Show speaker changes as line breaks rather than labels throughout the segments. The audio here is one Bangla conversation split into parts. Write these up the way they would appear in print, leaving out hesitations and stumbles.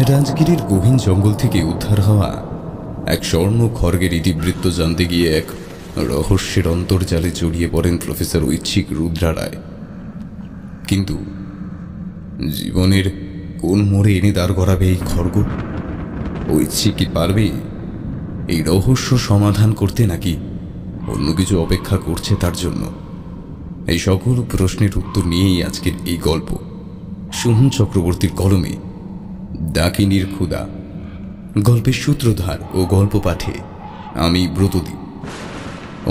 রাজগিরির গহীন জঙ্গল থেকে উদ্ধার হওয়া এক স্বর্ণ খড়গের ইতিবৃত্ত জানতে গিয়ে এক রহস্যের অন্তর্জালে জড়িয়ে পড়েন প্রফেসর ঐচ্ছিক রুদ্রা রায়। কিন্তু জীবনের কোন মোড়ে এনে দাঁড় করাবে এই খড়গ? ঐচ্ছিক কি পারবে এই রহস্য সমাধান করতে, নাকি অন্য কিছু অপেক্ষা করছে তার জন্য? এই সকল প্রশ্নের উত্তর নিয়েই আজকের এই গল্প সুমন চক্রবর্তীর কলমে ডাকিনীর ক্ষুধা। গল্পের সূত্রধার ও গল্প পাঠে আমি ব্রতদীপ।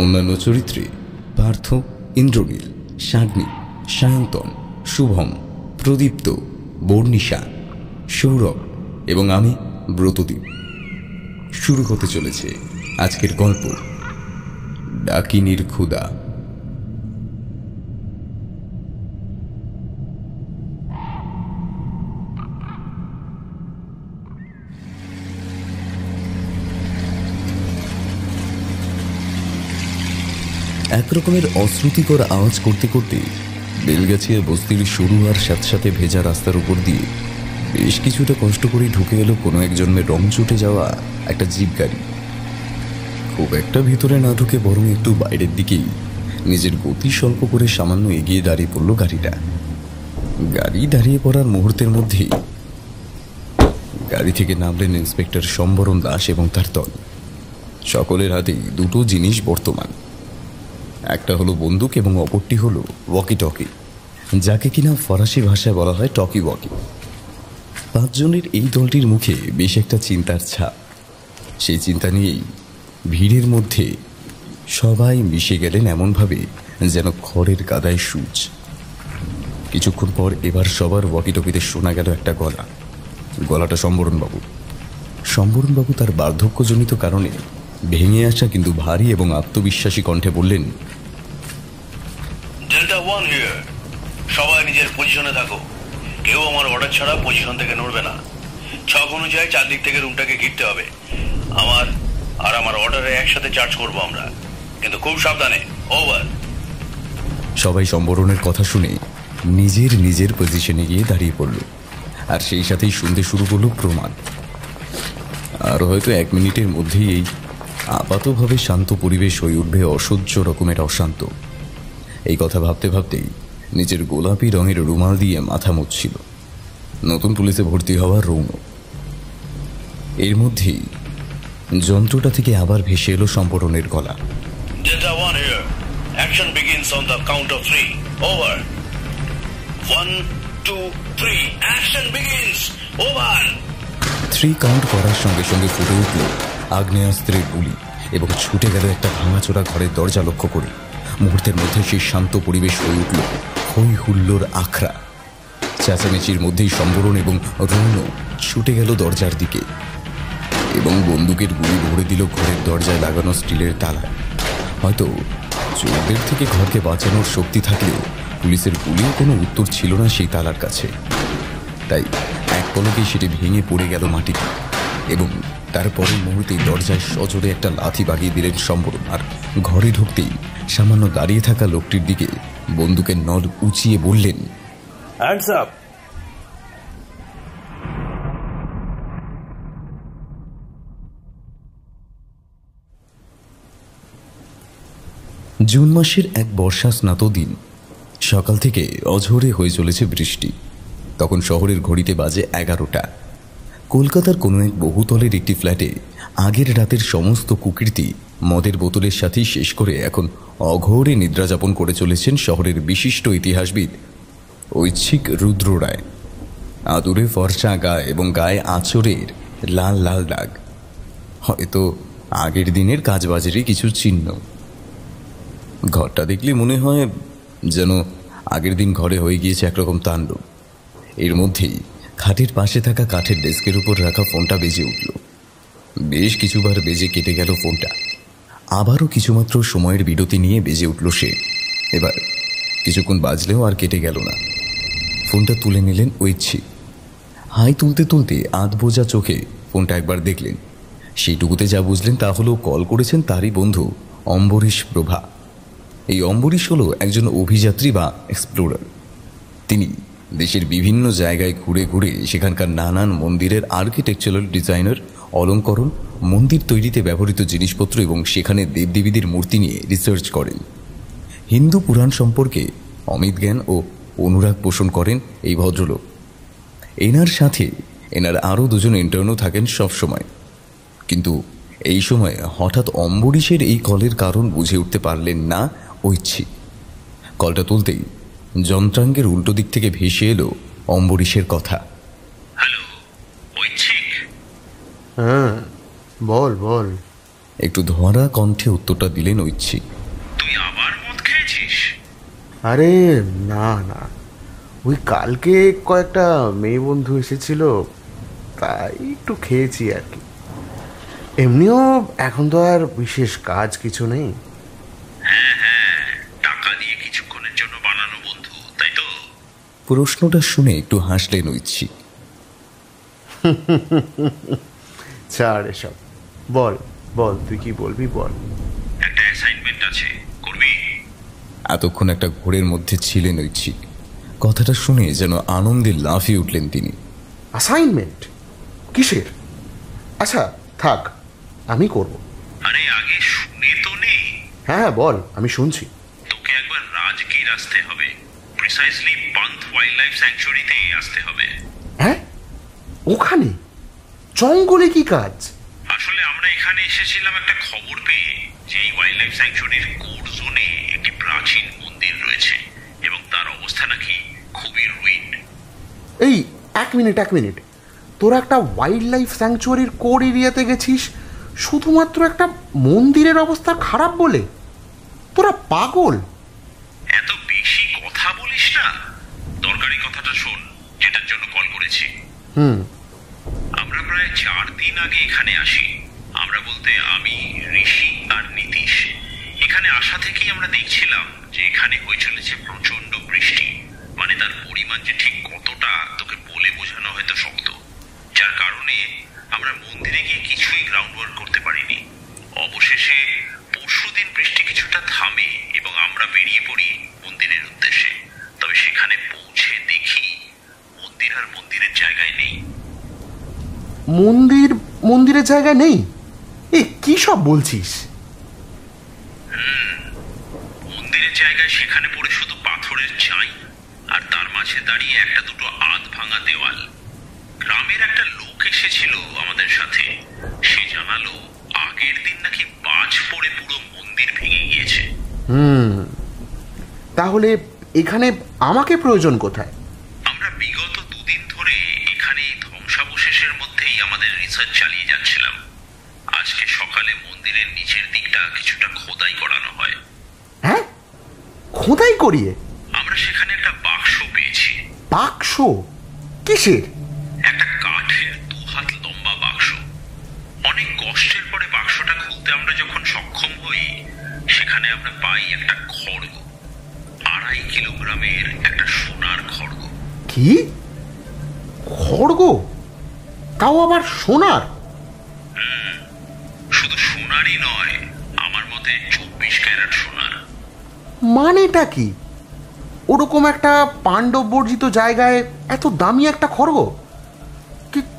অন্যান্য চরিত্রে পার্থ, ইন্দ্রনীল, শাগ্নি, সায়ন্তন, শুভম, প্রদীপ্ত, বর্ণিশা, সৌরভ এবং আমি ব্রতদীপ। শুরু হতে চলেছে আজকের গল্প ডাকিনীর ক্ষুধা। একরকমের অশ্রুতিকর আওয়াজ করতে করতে বেলগাছিয়া বস্তির সরু আর স্যাঁতস্যাঁতে ভেজা রাস্তার উপর দিয়ে বেশ কিছুটা কষ্ট করে ঢুকে গেল কোনো এক জন্মের রং চটে যাওয়া একটা জিপ গাড়ি। খুব একটা ভিতরে না ঢুকে বরং একটু বাইরের দিকেই নিজের গতি স্বল্প করে সামান্য এগিয়ে দাঁড়িয়ে পড়ল গাড়িটা। গাড়ি দাঁড়িয়ে পড়ার মুহূর্তের মধ্যেই গাড়ি থেকে নামলেন ইন্সপেক্টর সম্বরণ দাস এবং তার দল। সকলের হাতেই দুটো জিনিস বর্তমান, একটা হলো বন্দুক এবং অপরটি হলো ওয়াকি টকি, যাকে কিনা ফরাসি ভাষায় বলা হয় টকি ওয়াকি। পাঁচজনের এই দলটির মুখে বেশ একটা চিন্তার ছাপ। সেই চিন্তা নিয়েই ভিড়ের মধ্যে সবাই মিশে গেলেন এমনভাবে যেন খড়ের কাদায় সূচ। কিছুক্ষণ পর এবার সবার ওয়াকি টকিতে শোনা গেল একটা গলা। গলাটা সম্বরণবাবু। সম্বরণবাবু তার বার্ধক্যজনিত কারণে ভেঙে আসা কিন্তু ভারী এবং আত্মবিশ্বাসী কণ্ঠে বললেন,
ডেল্টা 1 হিয়ার, সবাই নিজের পজিশনে থাকো। কেউ আমার অর্ডার ছাড়া পজিশন থেকে নড়বে না। ছক অনুযায়ী চারদিক থেকে রুমটাকে ঘিরতে হবে। আমার অর্ডারে একসাথে চার্জ করবো আমরা, কিন্তু খুব সাবধানে। ওভার।
সবাই সম্বরণের কথা শুনে নিজের নিজের পজিশনে গিয়ে দাঁড়িয়ে পড়ল, আর সেই সাথেই শুনতে শুরু করল প্রমাণ। আর হয়তো 1 মিনিটের মধ্যেই এই আপাতভাবে শান্ত পরিবেশ হয়ে উঠবে অসহ্য রকমের অশান্ত। এই কথা ভাবতে ভাবতেই নিজের গোলাপি রঙের রুমাল দিয়ে মাথা মুছছিল নতুন পুলিশে ভর্তি হওয়ার রৌন। এর মধ্যেই যন্ত্রটা থেকে আবার ভেসে এলো সম্বরণের গলা।
Delta 1 here, action begins on the count of 3। Over. 1 2 3, action begins. Over.
3 count করার সঙ্গে সঙ্গে ফুটে উঠল আগ্নেয়াস্ত্রের গুলি এবং ছুটে গেল একটা ভাঙাচোরা ঘরের দরজা লক্ষ্য করে। মুহূর্তের মধ্যে সেই শান্ত পরিবেশ হয়ে উঠল হই হুল্লোর আখড়া। চেঁচামেচির মধ্যেই সম্বরণ এবং রৌন ছুটে গেল দরজার দিকে এবং বন্দুকের গুলি ভরে দিল ঘরের দরজায় লাগানো স্টিলের তালায়। হয়তো চোরদের থেকে ঘরকে বাঁচানোর শক্তি থাকলেও পুলিশের গুলির কোনো উত্তর ছিল না সেই তালার কাছে। তাই এক পলকেই সেটি ভেঙে পড়ে গেল মাটিতে এবং তারপরের মুহূর্তেই দরজায় সজোরে একটা লাথি বাগিয়ে দিলেন সম্বরণ। আর ঘরে ঢুকতেই সামান্য দাঁড়িয়ে থাকা লোকটির দিকে বন্দুকের নল উঁচিয়ে বললেন,
হ্যান্ডস আপ।
জুন মাসের এক বর্ষা স্নাত দিন। সকাল থেকে অঝোরে হয়ে চলেছে বৃষ্টি। তখন শহরের ঘড়িতে বাজে 11টা। কলকাতার কোনো এক বহুতলের একটি ফ্ল্যাটে আগের রাতের সমস্ত কুকীর্তি মদের বোতলের সাথেই শেষ করে এখন অঘোরে নিদ্রাযাপন করে চলেছেন শহরের বিশিষ্ট ইতিহাসবিদ ঐচ্ছিক রুদ্র রায়। আদুরে ফর্সা গায়ে এবং গায়ে আঁচড়ের লাল লাল দাগ, হয়তো আগের দিনের কাজবাজেরই কিছু চিহ্ন। ঘরটা দেখলে মনে হয় যেন আগের দিন ঘরে হয়ে গিয়েছে একরকম তাণ্ডব। এর মধ্যেই খাটের পাশে থাকা কাঠের ডেস্কের উপর রাখা ফোনটা বেজে উঠল। বেশ কিছুবার বেজে কেটে গেল ফোনটা। আবারও কিছুমাত্র সময়ের বিরতি নিয়ে বেজে উঠল সে। এবার কিছুক্ষণ বাজলেও আর কেটে গেল না। ফোনটা তুলে নিলেন ঐচ্ছিক। হাই তুলতে তুলতে আধ বোঝা চোখে ফোনটা একবার দেখলেন। সেইটুকুতে যা বুঝলেন তা হলো কল করেছেন তারই বন্ধু অম্বরীশ প্রভা। এই অম্বরীশ হলো একজন অভিযাত্রী বা এক্সপ্লোরার। তিনি দেশের বিভিন্ন জায়গায় ঘুরে ঘুরে সেখানকার নানান মন্দিরের আর্কিটেকচারাল ডিজাইনার, অলঙ্করণ, মন্দির তৈরিতে ব্যবহৃত জিনিসপত্র এবং সেখানে দেবদেবীদের মূর্তি নিয়ে রিসার্চ করেন। হিন্দু পুরাণ সম্পর্কে অমিত জ্ঞান ও অনুরাগ পোষণ করেন এই ভদ্রলোক। এনার সাথে এনার আরও দুজন ইন্টার্নও থাকেন সবসময়। কিন্তু এই সময় হঠাৎ অম্বরীশের এই কলের কারণ বুঝে উঠতে পারলেন না ঐচ্ছিক। কলটা তুলতেই যন্ত্রাঙ্গের উল্টো দিক থেকে ভেসে এলো অম্বরীশের কথা।
হ্যালো ঐচ্ছিক?
হ্যাঁ বল বল।
একটু ধরা কণ্ঠে উত্তরটা দিলেন ঐচ্ছিক।
তুই আবার মদ খেয়েছিস?
আরে না না, ওই কালকে কয়েকটা মেয়ে বন্ধু এসেছিল, তাই একটু খেয়েছি আর কি। এমনিও এখন তো আর বিশেষ কাজ কিছু নেই।
হ্যাঁ হ্যাঁ, টাকা দিয়ে কিছুক্ষণের জন্য বানানো বন্ধু, তাই তো?
প্রশ্নটা শুনে একটু হাসলেন ঐচ্ছিক।
ছাড় এসব, বল বল, তুই কি বলবি বল।
একটা অ্যাসাইনমেন্ট আছে, করবি?
এতক্ষণ একটা ঘোরের মধ্যে ছিলেন ঐচ্ছিক। কথাটা শুনে যেন আনন্দে লাফিয়ে উঠলেন তিনি।
অ্যাসাইনমেন্ট? কিসের? আচ্ছা থাক, আমি করব।
আরে আগে শুনে তো নে।
হ্যাঁ হ্যাঁ বল, আমি শুনছি।
তোকে একবার রাজগীর আসতে হবে, প্রিসাইসলি পান্থ ওয়াইল্ড লাইফ স্যাংচুয়ারিতে আসতে হবে।
হ্যাঁ, ওখানে জঙ্গলে কি কাজ?
আসলে আমরা এখানে এসেছিলাম একটা খবর পেয়ে যে এই ওয়াইল্ড লাইফ স্যাংচুয়ারির কোর জোনে একটি প্রাচীন মন্দির রয়েছে এবং তার অবস্থা নাকি খুবই রুইন।
এই এক মিনিট, তোরা একটা ওয়াইল্ড লাইফ স্যাংচুয়ারির কোর এরিয়াতে গেছিস শুধুমাত্র একটা মন্দিরের অবস্থা খারাপ বলে? তোরা পাগল?
এত বেশি কথা বলিস না, দরকারি কথাটা শোন যেটার জন্য কল করেছি। আমরা প্রায় 4 দিন আগে এখানে আসি। আমরা বলতে আমি, ঋষি আর নীতিশ। এখানে আসা থেকেই আমরা দেখছিলাম যে এখানে হয়ে চলেছে প্রচন্ড বৃষ্টি। মানে তার পরিমাণ যে ঠিক কতটা তোকে বলে বোঝানো হয়তো শক্ত, যার কারণে আমরা মন্দিরে গিয়ে কিছুই গ্রাউন্ড ওয়ার্ক করতে পারিনি। অবশেষে পরশুদিন বৃষ্টি কিছুটা থামে এবং আমরা বেরিয়ে পড়ি মন্দিরের উদ্দেশ্যে। তবে সেখানে পৌঁছে দেখি মন্দির আর মন্দিরের জায়গায় নেই।
মন্দিরের জায়গায় নেই? এ কি সব বলছিস?
মন্দিরের জায়গায় সেখানে পড়ে শুধু পাথরের চাই, আর তার মাঝে দাঁড়িয়ে একটা দুটো আধ ভাঙা দেওয়াল। গ্রামের একটা লোক এসেছিল আমাদের সাথে, সে জানালো আগের দিন নাকি বাজ পড়ে পুরো মন্দির ভেঙে গিয়েছে।
তাহলে এখানে আমাকে প্রয়োজন কোথায়?
আমরা বিগত 2 দিন ধরে এখানে ধ্বংসাবশেষের মধ্যেই আমাদের রিসার্চ চালিয়ে যাচ্ছিলাম। আজকে সকালে মন্দিরের নিচের দিকটা কিছুটা খোদাই করানো হয়।
হ্যাঁ, খোদাই করিয়ে?
আমরা সেখানে একটা বাক্স পেয়েছি।
বাক্স? কিসের?
একটা কাঠের 2 হাত লম্বা বাক্স। অনেক কষ্টের পরে বাক্সটা খুলতে আমরা যখন সক্ষম হই, সেখানে আমরা পাই একটা খড়গ, 2.5 কিলোগ্রামের একটা সোনার খড়গ।
কি খড়গ? তাও আবার সোনার?
শুধু সোনারই নয়, আমার মতে 24 ক্যারেট সোনার।
মানেটা কি? ওরকম একটা পাণ্ডব বর্জিত জায়গায় এত দামি একটা খড়গ?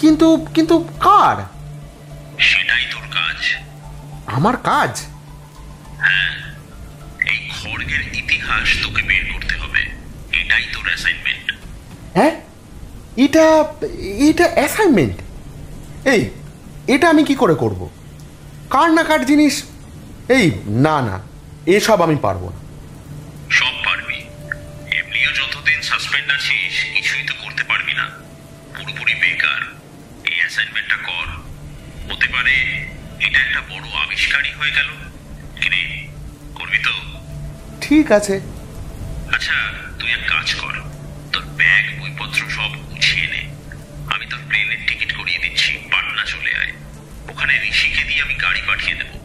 কিন্তু কিন্তু কার?
সেটাই তোর কাজ।
আমার কাজ?
হ্যাঁ, এই খড়গের ইতিহাস তোকে বের করতে হবে। এটাই তোর অ্যাসাইনমেন্ট।
হ্যাঁ, এটা এটা অ্যাসাইনমেন্ট? এটা আমি কি করে করব? কার না কার জিনিস। না না, এসব আমি পারবো না।
সব পারবি। এমনিও যতদিন সাসপেন্ড আছিস কিছুই তো করতে পারবি না, পুরোপুরি বেকার। এই অ্যাসাইনমেন্টটা কর, হতে পারে এটা একটা বড় আবিষ্কারই হয়ে গেল। কিরে, করবি তো?
ঠিক আছে।
আচ্ছা, তুই এক কাজ কর, তোর ব্যাগ বইপত্র সব গুছিয়ে নে। আমি তোর প্লেনের টিকিট করিয়ে দিচ্ছি, পাটনা চলে আয়। ওখানে ঋষিকে দিয়ে আমি গাড়ি পাঠিয়ে দেবো,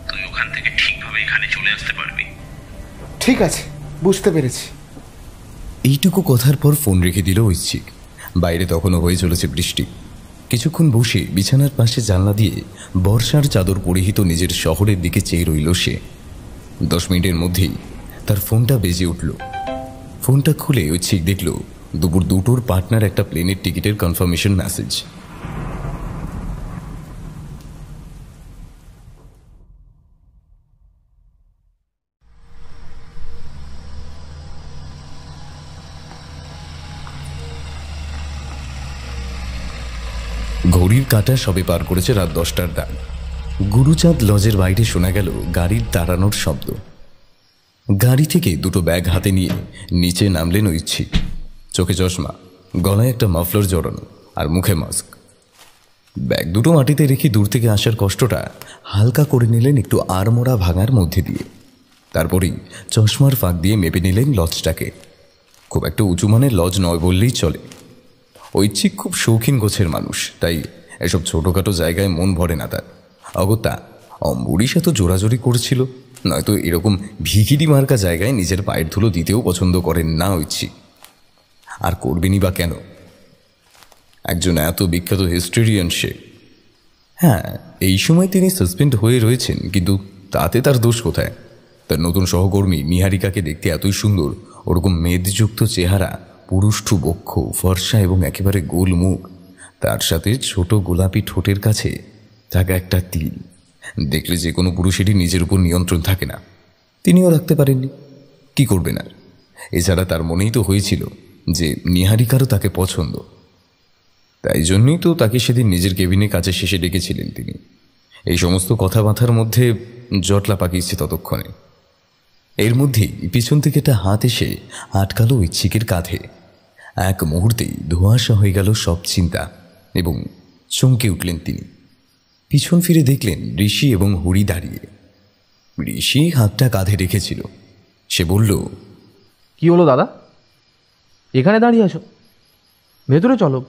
তুই ওখান থেকে ঠিকভাবে এখানে চলে আসতে পারবি।
ঠিক আছে, বুঝতে পেরেছি।
এইটুকু কথার পর ফোন রেখে দিল ঐচ্ছিক। বাইরে তখনও হয়ে চলেছে বৃষ্টি। কিছুক্ষণ বসে বিছানার পাশে জানলা দিয়ে বর্ষার চাদর পরিহিত নিজের শহরের দিকে চেয়ে রইল সে। 10 মিনিটের মধ্যেই তার ফোনটা বেজে উঠল। ফোনটা খুলে ঐচ্ছিক দেখল দুপুর 2টোর পার্টনার একটা প্লেনের টিকিটের কনফার্মেশন মেসেজ। ঘড়ির কাঁটা সবে পার করেছে রাত 10টার দাগ। গুরুচাঁদ লজের বাইরে শোনা গেল গাড়ির দাঁড়ানোর শব্দ। গাড়ি থেকে 2টো ব্যাগ হাতে নিয়ে নিচে নামলেন ঐচ্ছিক। চোখে চশমা, গলায় একটা মাফলার জড়ানো আর মুখে মাস্ক। ব্যাগ 2টো মাটিতে রেখে দূর থেকে আসার কষ্টটা হালকা করে নিলেন একটু আড়মোড়া ভাঙার মধ্যে দিয়ে। তারপরেই চশমার ফাঁক দিয়ে মেপে নিলেন লজটাকে। খুব একটা উঁচু মানের লজ নয় বললেই চলে। ঐচ্ছিক খুব শৌখিন গোছের মানুষ, তাই এসব ছোটোখাটো জায়গায় মন ভরে না তার। অগত্যা অম্বরীশ এত জোরাজোরি করছিল, নয়তো এরকম ভিখিরি মার্কা জায়গায় নিজের পায়ের ধুলো দিতেও পছন্দ করেন না ঐচ্ছিক। আর করবেনই বা কেন? একজন এত বিখ্যাত হিস্টোরিয়ান সে। হ্যাঁ, এই সময় তিনি সাসপেন্ড হয়ে রয়েছেন, কিন্তু তাতে তার দোষ কোথায়? তার নতুন সহকর্মী নিহারিকাকে দেখতে এতই সুন্দর, ওরকম মেদযুক্ত চেহারা, পুরুষ্ঠু বক্ষ, ফর্সা এবং একেবারে গোল মুখ, তার সাথে ছোট গোলাপি ঠোঁটের কাছে থাকা একটা তিল, দেখলে যে কোনো পুরুষেরই নিজের উপর নিয়ন্ত্রণ থাকে না। তিনিও রাখতে পারেননি, কি করবেন আর? এছাড়া তার মনেই তো হয়েছিল যে নিহারিকারও তাকে পছন্দ। তাই জন্যই তো তাকে সেদিন নিজের কেবিনে কাছে শেষে ডেকেছিলেন তিনি। এই সমস্ত কথাবার্তার মধ্যে জটলা পাকিয়েছে ততক্ষণে। এর মধ্যেই পিছন থেকে একটা হাত এসে আটকালো ঐচ্ছিকের কাঁধে। এক মুহূর্তেই ধোঁয়াশা হয়ে গেল সব চিন্তা এবং চমকে উঠলেন তিনি। পিছন ফিরে দেখলেন ঋষি এবং হরি দাঁড়িয়ে। ঋষি হাতটা কাঁধে রেখেছিল। সে বলল,
কি হলো দাদা, এখানে দাঁড়িয়ে আছো? ভেতরে চলো,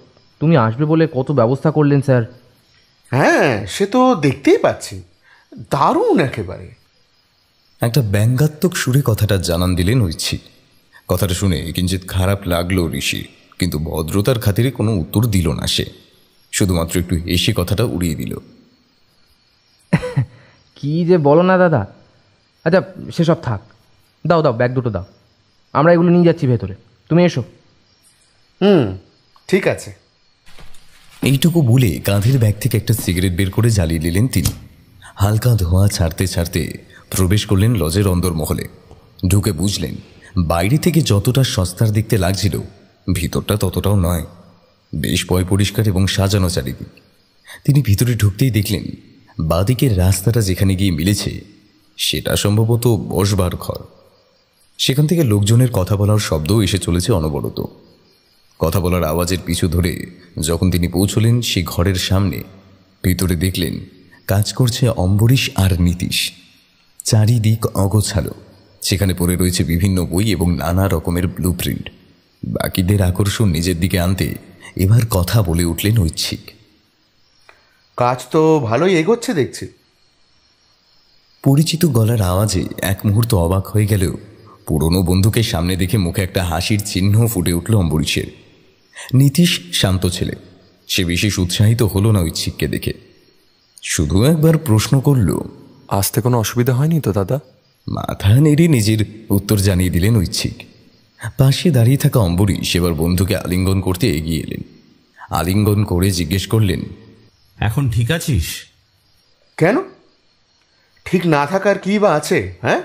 তুমি আসবে বলে কত ব্যবস্থা করলেন স্যার।
হ্যাঁ, সে তো দেখতেই পাচ্ছি, দারুণ একেবারে।
একটা ব্যঙ্গাত্মক সুরে কথাটা জানান দিলেন ঐচ্ছিক। কথাটা শুনে কিঞ্চিৎ খারাপ লাগলো ঋষি, কিন্তু ভদ্রতার খাতিরে কোনো উত্তর দিল না সে। শুধুমাত্র একটু হেসে কথাটা উড়িয়ে দিল।
কি যে বলো না দাদা। আচ্ছা, সেসব থাক, দাও দাও, ব্যাগ 2টো দাও, আমরা এগুলো নিয়ে যাচ্ছি ভেতরে, তুমি এসো।
ঠিক আছে।
এইটুকু বলে কাঁধের ব্যাগ থেকে একটা সিগারেট বের করে জ্বালিয়ে নিলেন তিনি। হালকা ধোঁয়া ছাড়তে ছাড়তে প্রবেশ করলেন লজের অন্দরমহলে। ঢুকে বুঝলেন বাইরে থেকে যতটা সস্তার দেখতে লাগছিল, ভিতরটা ততটাও নয়। বেশ পয় পরিষ্কার এবং সাজানো চারিদিক। তিনি ভিতরে ঢুকতেই দেখলেন বাঁদিকের রাস্তাটা যেখানে গিয়ে মিলেছে সেটা সম্ভবত বসবার ঘর। সেখান থেকে লোকজনের কথা বলার শব্দও এসে চলেছে অনবরত। কথা বলার আওয়াজের পিছু ধরে যখন তিনি পৌঁছলেন সেই ঘরের সামনে, ভিতরে দেখলেন কাজ করছে অম্বরীশ আর নীতিশ। চারিদিক অগোছালো, সেখানে পড়ে রয়েছে বিভিন্ন বই এবং নানা রকমের ব্লুপ্রিন্ট। বাকিদের আকর্ষণ নিজের দিকে আনতে এবার কথা বলে উঠলেন ঐচ্ছিক।
কাজ তো ভালোই এগোচ্ছে দেখছি।
পরিচিত গলার আওয়াজে এক মুহূর্ত অবাক হয়ে গেলেও পুরনো বন্ধুকে সামনে দেখে মুখে একটা হাসির চিহ্ন ফুটে উঠল অম্বরীশের। নীতিশ শান্ত ছেলে, সে বিশেষ উৎসাহিত হলো না ঐচ্ছিককে দেখে। শুধু একবার প্রশ্ন করল,
আসতে কোনো অসুবিধা হয়নি তো দাদা?
মাথা নেড়ে নিজের উত্তর জানিয়ে দিলেন ঐচ্ছিক। পাশে দাঁড়িয়ে থাকা অম্বরীশ এবার বন্ধুকে আলিঙ্গন করতে এগিয়ে এলেন। আলিঙ্গন করে জিজ্ঞেস করলেন,
এখন ঠিক আছিস?
কেন ঠিক না থাকার কি বা আছে? হ্যাঁ,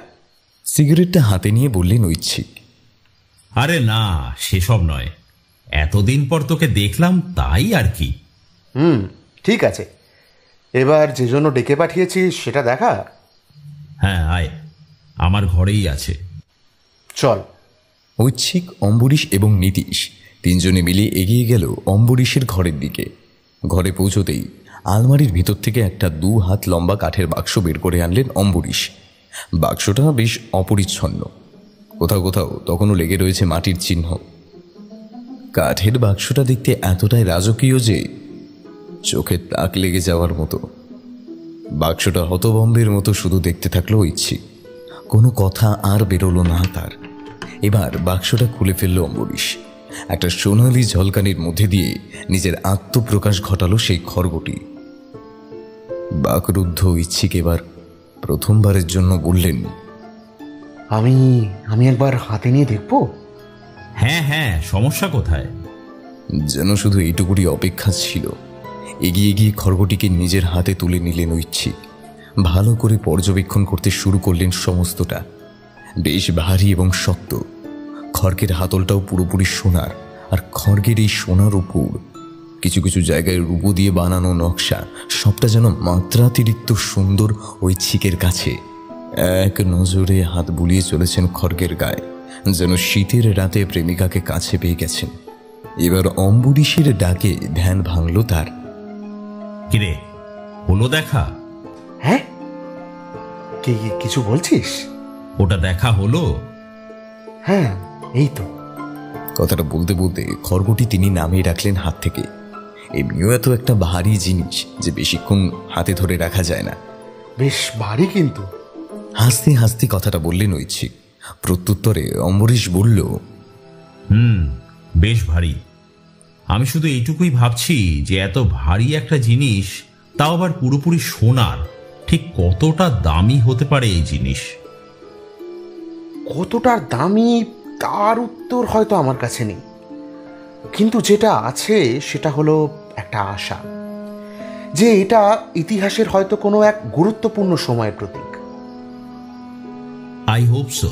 সিগারেটটা হাতে নিয়ে বললেন ঐচ্ছিক।
আরে না, সেসব নয়, এতদিন পর তোকে দেখলাম তাই আর কি।
ঠিক আছে, এবার যে জন্য ডেকে পাঠিয়েছিস সেটা দেখা।
হ্যাঁ আয়, আমার ঘরেই আছে।
চল।
ঐচ্ছিক, অম্বরীশ এবং নীতিশ তিনজনে মিলে এগিয়ে গেল অম্বরীশের ঘরের দিকে। ঘরে পৌঁছতেই আলমারির ভিতর থেকে একটা 2 হাত লম্বা কাঠের বাক্স বের করে আনলেন অম্বরীশ। বাক্সটা বেশ অপরিচ্ছন্ন, কোথাও কোথাও তখনও লেগে রয়েছে মাটির চিহ্ন। কাঠের বাক্সটা দেখতে এতটাই রাজকীয় যে চোখে তাক লেগে যাওয়ার মতো। বাক্সটা হতভম্বের মতো শুধু দেখতে থাকলো ঐচ্ছিক। কোনো কথা আর বেরোলো না তার। এবার বাক্সটা খুলে ফেলল অম্বরীশ। একটা সোনালি ঝলকানির মধ্যে দিয়ে নিজের আত্মপ্রকাশ ঘটালো সেই খড়গটি। বাকরুদ্ধ ঐচ্ছিক এবার প্রথমবারের জন্য বললেন,
আমি একবার হাতে নিয়ে দেখব।
হ্যাঁ হ্যাঁ, সমস্যা কোথায়?
যেন শুধু এইটুকুরই অপেক্ষা ছিল। এগিয়ে গিয়ে খড়গটিকে নিজের হাতে তুলে নিলেন ঐচ্ছিক। ভালো করে পর্যবেক্ষণ করতে শুরু করলেন সমস্তটা। বেশ ভারী এবং শক্ত। খড়গের হাতলটাও পুরোপুরি সোনার, আর খড়গের এই সোনার উপর কিছু কিছু জায়গায় রূপো দিয়ে বানানো নকশা, সবটা যেন মাত্রাতিরিক্ত সুন্দর ঐচ্ছিকের কাছে। এক নজরে হাত বুলিয়ে চলেছেন খড়গের গায়ে, যেন শীতের রাতে প্রেমিকাকে কাছে পেয়ে গেছেন। এবার অম্বরীশের ডাকে ধ্যান ভাঙল তার।
কিরে, হলো দেখা?
হ্যাঁ, কিছু বলছিস?
ওটা দেখা হলো?
হ্যাঁ, এই তো।
কথাটা বলতে বলতে খড়গটি তিনি নামিয়ে রাখলেন হাত থেকে। এমনিও এত একটা ভারী জিনিস যে বেশিক্ষণ হাতে ধরে রাখা যায় না।
বেশ ভারী কিন্তু।
হাসতে হাসতে কথাটা বললেন ঐচ্ছিক। প্রত্যুত্তরে অম্বরীশ বলল,
বেশ ভারী। আমি শুধু এইটুকুই ভাবছি যে এত ভারী একটা জিনিস, তাও আবার পুরোপুরি সোনার, ঠিক কতটা দামি হতে পারে এই জিনিস?
কতটার দামি তার উত্তর হয়তো আমার কাছে নেই, কিন্তু যেটা আছে সেটা হলো একটা আশা যে এটা ইতিহাসের হয়তো কোনো এক গুরুত্বপূর্ণ সময়ের প্রতীক।
I hope so.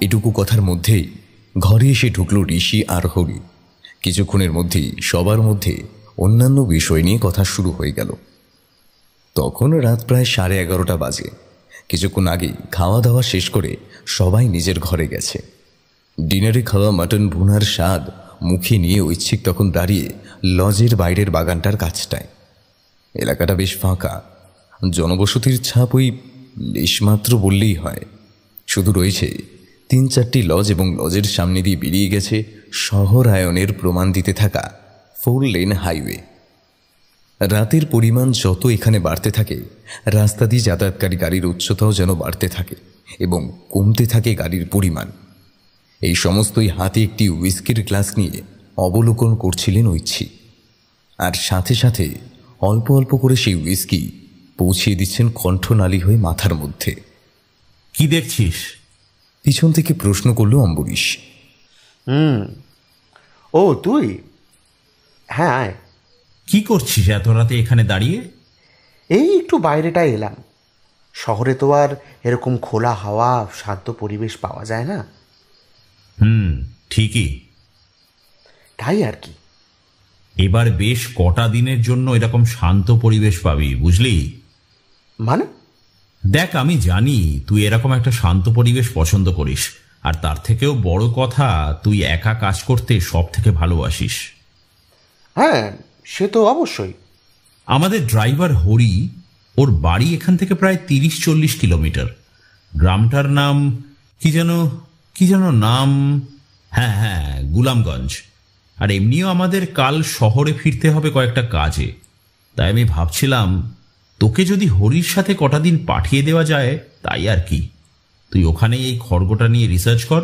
এটুকু কথার মধ্যেই ঘরে এসে ঢুকল ঋষি আর হরি। কিছুক্ষণের মধ্যেই সবার মধ্যে অন্যান্য বিষয় নিয়ে কথা শুরু হয়ে গেল। তখন রাত প্রায় 11:30 বাজে। কিছুক্ষণ আগে খাওয়া দাওয়া শেষ করে সবাই নিজের ঘরে গেছে। ডিনারে খাওয়া মাটন ভুনার স্বাদ মুখে নিয়ে ঐচ্ছিক তখন দাঁড়িয়ে লজের বাইরের বাগানটার কাছটায়। এলাকাটা বেশ ফাঁকা, জনবসতির ছাপ ওই লেশমাত্র বললেই হয়। শুধু রয়েছে 3-4টি লজ, এবং লজের সামনে দিয়ে বেরিয়ে গেছে শহরায়নের প্রমাণ দিতে থাকা 4 লেন হাইওয়ে। রাতের পরিমাণ যত এখানে বাড়তে থাকে, রাস্তা দিয়ে যাতায়াতকারী গাড়ির উচ্চতাও যেন বাড়তে থাকে এবং কমতে থাকে গাড়ির পরিমাণ। এই সমস্তই হাতে একটি হুইস্কির গ্লাস নিয়ে অবলোকন করছিলেন ঐচ্ছিক, আর সাথে সাথে অল্প অল্প করে সেই হুইস্কি পৌঁছিয়ে দিচ্ছেন কণ্ঠনালী হয়ে মাথার মধ্যে।
কি দেখছিস?
পিছন থেকে প্রশ্ন করল অম্বরীশ।
ও তুই? হ্যাঁ আয়।
কি করছিস এত রাতে এখানে দাঁড়িয়ে?
এই একটু বাইরেটায় এলাম। শহরে তো আর এরকম খোলা হাওয়া, শান্ত পরিবেশ পাওয়া যায় না।
ঠিকই।
তাই আর কি।
এবার বেশ কটা দিনের জন্য এরকম শান্ত পরিবেশ পাবি, বুঝলি?
মানে?
দেখ, আমি জানি তুই এরকম একটা শান্ত পরিবেশ পছন্দ করিস, আর তার থেকেও বড় কথা, তুই একা কাজ করতে সব থেকে ভালোবাসিস।
হ্যাঁ, সে তো অবশ্যই।
আমাদের ড্রাইভার হরি, ওর বাড়ি এখান থেকে প্রায় 30-40 কিলোমিটার। গ্রামটার নাম কি যেন নাম, হ্যাঁ হ্যাঁ, গুলামগঞ্জ। আর এমনিও আমাদের কাল শহরে ফিরতে হবে কয়েকটা কাজে। তাই আমি ভাবছিলাম তোকে যদি হরির সাথে কটা দিন পাঠিয়ে দেওয়া যায়, তাই আর কি। তুই ওখানে এই খড়গটা নিয়ে রিসার্চ কর,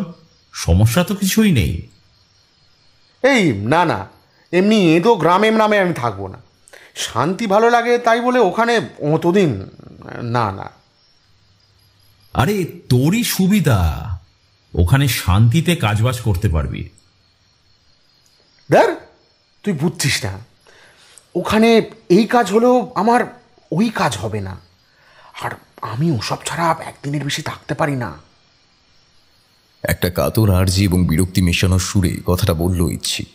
সমস্যা তো কিছুই নেই।
এই না না, এমনি এদো গ্রামে নামে আমি থাকবো না। শান্তি ভালো লাগে তাই বলে ওখানে অতদিন না না।
আরে তোরই সুবিধা, ওখানে শান্তিতে কাজবাজ করতে পারবি।
দেখ, তুই বুঝছিস না, ওখানে এই কাজ হলেও আমার ওই কাজ হবে না, আর আমি ওসব ছাড়া একদিনের বেশি থাকতে পারি না।
একটা কাতর আর্জি এবং বিরক্তি মেশানোর সুরে কথাটা বলল ঐচ্ছিক।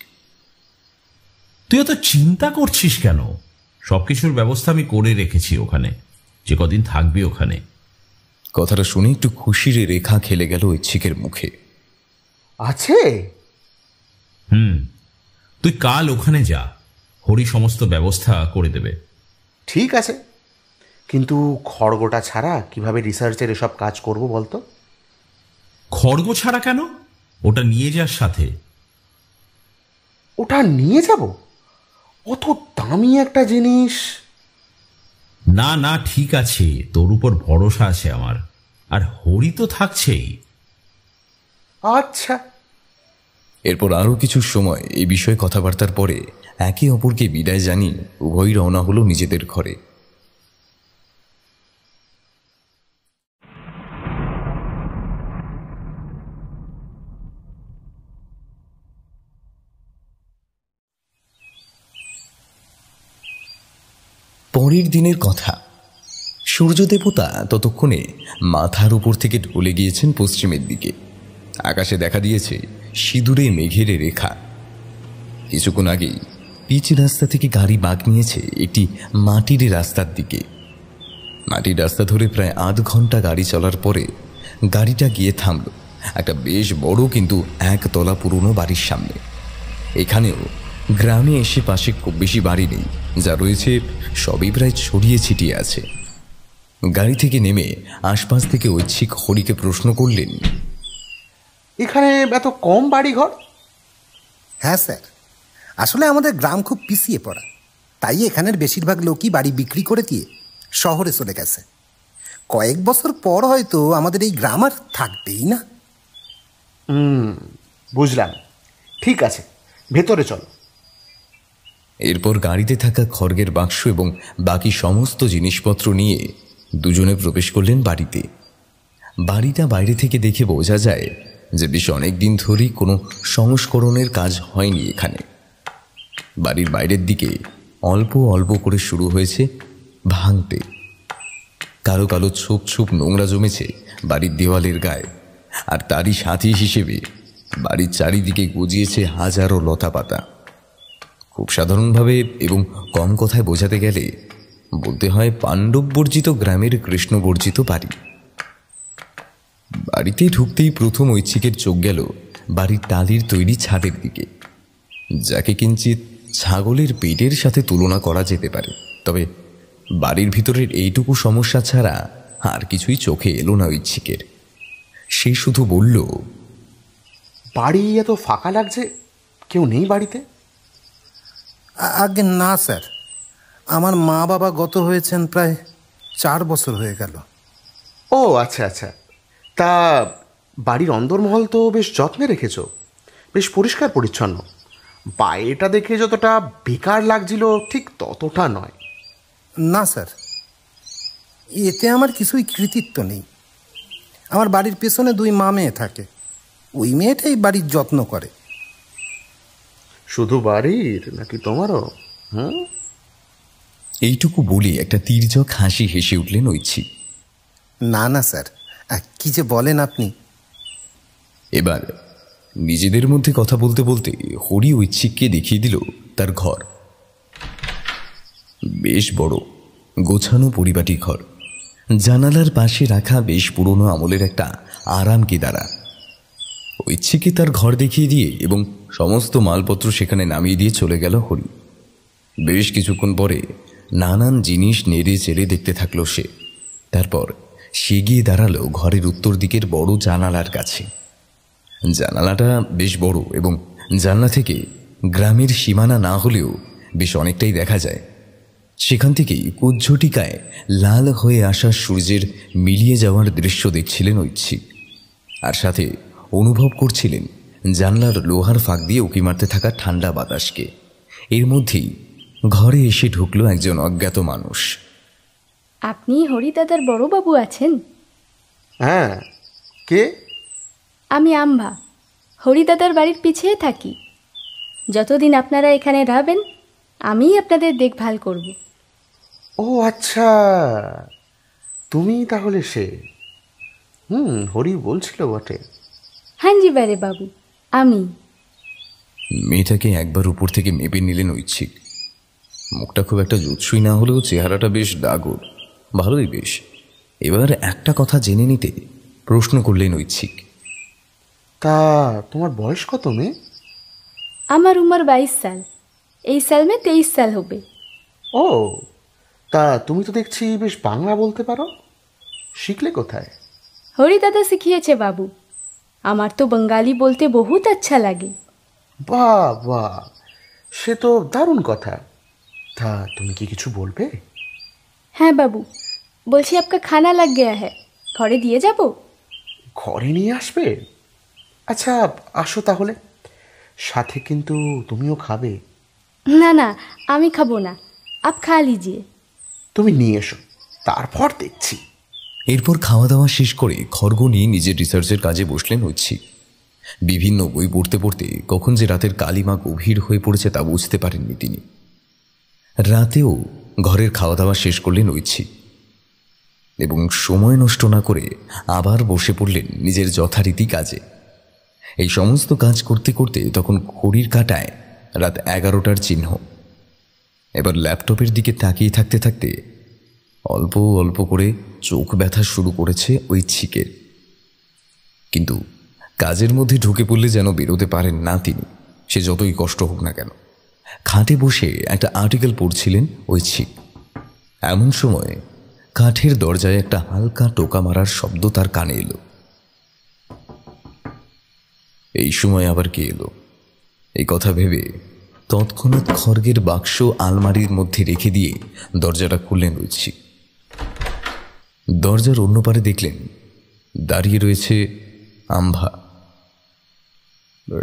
তুই এত চিন্তা করছিস কেন? সবকিছুর ব্যবস্থা আমি করে রেখেছি ওখানে, যে কদিন থাকবি ওখানে।
কথাটা শুনে একটু খুশির রেখা খেলে গেল ঐচ্ছিকের মুখে।
আছে?
তুই কাল ওখানে যা, হরি সমস্ত ব্যবস্থা করে দেবে।
ঠিক আছে, কিন্তু খড়গটা ছাড়া কিভাবে রিসার্চের এসব কাজ করব বলতো?
খড়গ ছাড়া কেন? ওটা নিয়ে যার সাথে।
ওটা নিয়ে যাব? অত দামি একটা জিনিস।
না না, ঠিক আছে, তোর উপর ভরসা আছে আমার, আর হরি তো থাকছেই।
আচ্ছা।
এরপর আরও কিছু সময় এই বিষয়ে কথাবার্তার পরে একে অপরকে বিদায় জানিয়ে উভয়ই রওনা হলো নিজেদের ঘরে। পরের দিনের কথা। সূর্যদেবতা ততক্ষণে মাথার উপর থেকে ঢলে গিয়েছেন পশ্চিমের দিকে। আকাশে দেখা দিয়েছে সিঁদুরে মেঘের রেখা। কিছুক্ষণ আগেই পিচ রাস্তা থেকে গাড়ি বাঁক নিয়েছে একটি মাটির রাস্তার দিকে। মাটির রাস্তা ধরে প্রায় আধ ঘন্টা গাড়ি চলার পরে গাড়িটা গিয়ে থামল একটা বেশ বড় কিন্তু একতলা পুরনো বাড়ির সামনে। এখানেও গ্রামে এসে পাশে খুব বেশি বাড়ি নেই, যা রয়েছে সবই প্রায় ছড়িয়ে ছিটিয়ে আছে। গাড়ি থেকে নেমে আশপাশ থেকে ঐচ্ছিক হরিকে প্রশ্ন করলেন,
এখানে এত কম বাড়ি ঘর?
হ্যাঁ স্যার, আসলে আমাদের গ্রাম খুব পিছিয়ে পড়া, তাই এখানের বেশিরভাগ লোকই বাড়ি বিক্রি করে দিয়ে শহরে চলে গেছে। কয়েক বছর পর হয়তো আমাদের এই গ্রাম আর থাকবেই না।
বুঝলাম, ঠিক আছে, ভেতরে চলো।
এরপর গাড়িতে থাকা খড়গের বাক্স এবং বাকি সমস্ত জিনিসপত্র নিয়ে দুজনে প্রবেশ করলেন বাড়িতে। বাড়িটা বাইরে থেকে দেখে বোঝা যায় যে বেশ অনেক দিন ধরেই কোনো সংস্করণের কাজ হয়নি এখানে। বাড়ির বাইরের দিকে অল্প অল্প করে শুরু হয়েছে ভাঙতে। কালো কালো ছোপ ছোপ নোংরা জমেছে বাড়ির দেওয়ালের গায়ে, আর তারই সাথী হিসেবে বাড়ির চারিদিকে গজিয়েছে হাজারো লতা পাতা। খুব সাধারণভাবে এবং কম কথায় বোঝাতে গেলে বলতে হয় পাণ্ডব বর্জিত গ্রামের কৃষ্ণ বর্জিত বাড়ি। বাড়িতে ঢুকতেই প্রথম ঐচ্ছিকের চোখ গেল বাড়ির টালির তৈরি ছাদের দিকে, যাকে কিঞ্চিত ছাগলের পেটের সাথে তুলনা করা যেতে পারে। তবে বাড়ির ভিতরের এইটুকু সমস্যা ছাড়া আর কিছুই চোখে এলো না ঐচ্ছিকের। সে শুধু বলল,
বাড়ি এত ফাঁকা লাগছে, কেউ নেই বাড়িতে?
আগে না স্যার, আমার মা বাবা গত হয়েছেন প্রায় 4 বছর হয়ে গেল।
ও আচ্ছা আচ্ছা, তা বাড়ির অন্দরমহল তো বেশ যত্নে রেখেছ, বেশ পরিষ্কার পরিচ্ছন্ন। বাইরেটা দেখে যতটা বেকার লাগছিল ঠিক ততটা নয়।
না স্যার, এতে আমার কিছুই কৃতিত্ব নেই। আমার বাড়ির পেছনে 2 মা মেয়ে থাকে, ওই মেয়েটাই বাড়ির যত্ন করে।
শুধু বাড়ির নাকি তোমারও?
এইটুকু বলে একটা তীর্যক হাসি হেসে উঠলেন ঐচ্ছিক।
না না স্যার, কি যে বলেন আপনি।
এবার নিজেদের মধ্যে কথা বলতে বলতে হরি ঐচ্ছিককে দেখিয়ে দিল তার ঘর। বেশ বড় গোছানো পরিপাটি ঘর। জানালার পাশে রাখা বেশ পুরনো আমলের একটা আরাম কেদারা। ঐচ্ছিকে তার ঘর দেখিয়ে দিয়ে এবং সমস্ত মালপত্র সেখানে নামিয়ে দিয়ে চলে গেল হরি। বেশ কিছুক্ষণ পরে নানান জিনিস নেড়ে চেড়ে দেখতে থাকলো সে। তারপর সে গিয়ে দাঁড়ালো ঘরের উত্তর দিকের বড় জানালার কাছে। জানালাটা বেশ বড় এবং জানলা থেকে গ্রামের সীমানা না হলেও বেশ অনেকটাই দেখা যায়। সেখান থেকেই কুজ্ঝটিকায় লাল হয়ে আসা সূর্যের মিলিয়ে যাওয়ার দৃশ্য দেখছিলেন ঐচ্ছিক, আর সাথে অনুভব করছিলেন জানলার লোহার ফাঁক দিয়ে উঁকি মারতে থাকা ঠান্ডা বাতাসকে। এর মধ্যেই ঘরে এসে ঢুকলো একজন অজ্ঞাত মানুষ।
আপনি হরিদাদার বড়বাবু আছেন?
হ্যাঁ, কে?
আমি আম্ভা, হরিদাদার বাড়ির পিছিয়ে থাকি। যতদিন আপনারা এখানে রাখবেন আমিই আপনাদের দেখভাল করব।
ও আচ্ছা, তুমি তাহলে সে? হরি বলছিল বটে।
হ্যাঁ জি বারে বাবু, আমি।
মেয়েটাকে একবার উপর থেকে মেপে নিলেন ঐচ্ছিক। মুখটা খুব একটা জুৎসই না হলেও চেহারাটা বেশ ডাগর, ভালোই বেশ। এবার একটা কথা জেনে নিতে প্রশ্ন করলেন ঐচ্ছিক,
তা তোমার বয়স কত মেয়ে?
আমার উমর 22 সাল। এই সাল মে 23 সাল হবে।
ও, তা তুমি তো দেখছি বেশ বাংলা বলতে পারো, শিখলে কোথায়?
হরিদাদা শিখিয়েছে বাবু। আমার তো বঙ্গালী বলতে বহুত আচ্ছা লাগে।
বাহ বাহ, সে তো দারুণ কথা। তা তুমি কি কিছু বলবে?
হ্যাঁ বাবু, বলছি আপকা খানা লাগ গয়া হ্যায়, ঘরে দিয়ে যাব?
ঘরে নিয়ে আসবে? আচ্ছা আসো তাহলে, সাথে কিন্তু তুমিও খাবে।
না না, আমি খাবো না, আপ খা লিজিয়ে।
তুমি নিয়ে এসো, তারপর দেখছি।
এরপর খাওয়া দাওয়া শেষ করে খড়গ নিয়ে নিজের রিসার্চের কাজে বসলেন ঐচ্ছিক। বিভিন্ন বই পড়তে পড়তে কখন যে রাতের কালিমা গভীর হয়ে পড়েছে তা বুঝতে পারেননি তিনি। রাতেও ঘরের খাওয়া দাওয়া শেষ করলেন ঐচ্ছিক এবং সময় নষ্ট না করে আবার বসে পড়লেন নিজের যথারীতি কাজে। এই সমস্ত কাজ করতে করতে তখন ঘড়ির কাঁটায় রাত 11টার চিহ্ন। এবার ল্যাপটপের দিকে তাকিয়ে থাকতে থাকতে অল্প অল্প করে চোখ ব্যথা শুরু করেছে ঐচ্ছিকের। কিন্তু কাজের মধ্যে ঢুকে পড়লে যেন বেরোতে পারেন না তিনি, সে যতই কষ্ট হোক না কেন। খাটে বসে একটা আর্টিকেল পড়ছিলেন ঐচ্ছিক। এমন সময় কাঠের দরজায় একটা হালকা টোকা মারার শব্দ তার কানে এলো। এই সময় আবার কে এলো এই কথা ভেবে তৎক্ষণাৎ খড়গের বাক্স আলমারির মধ্যে রেখে দিয়ে দরজাটা খুললেন ঐচ্ছিক। দরজার অন্য পারে দেখলেন দাঁড়িয়ে রয়েছে আম্ভা।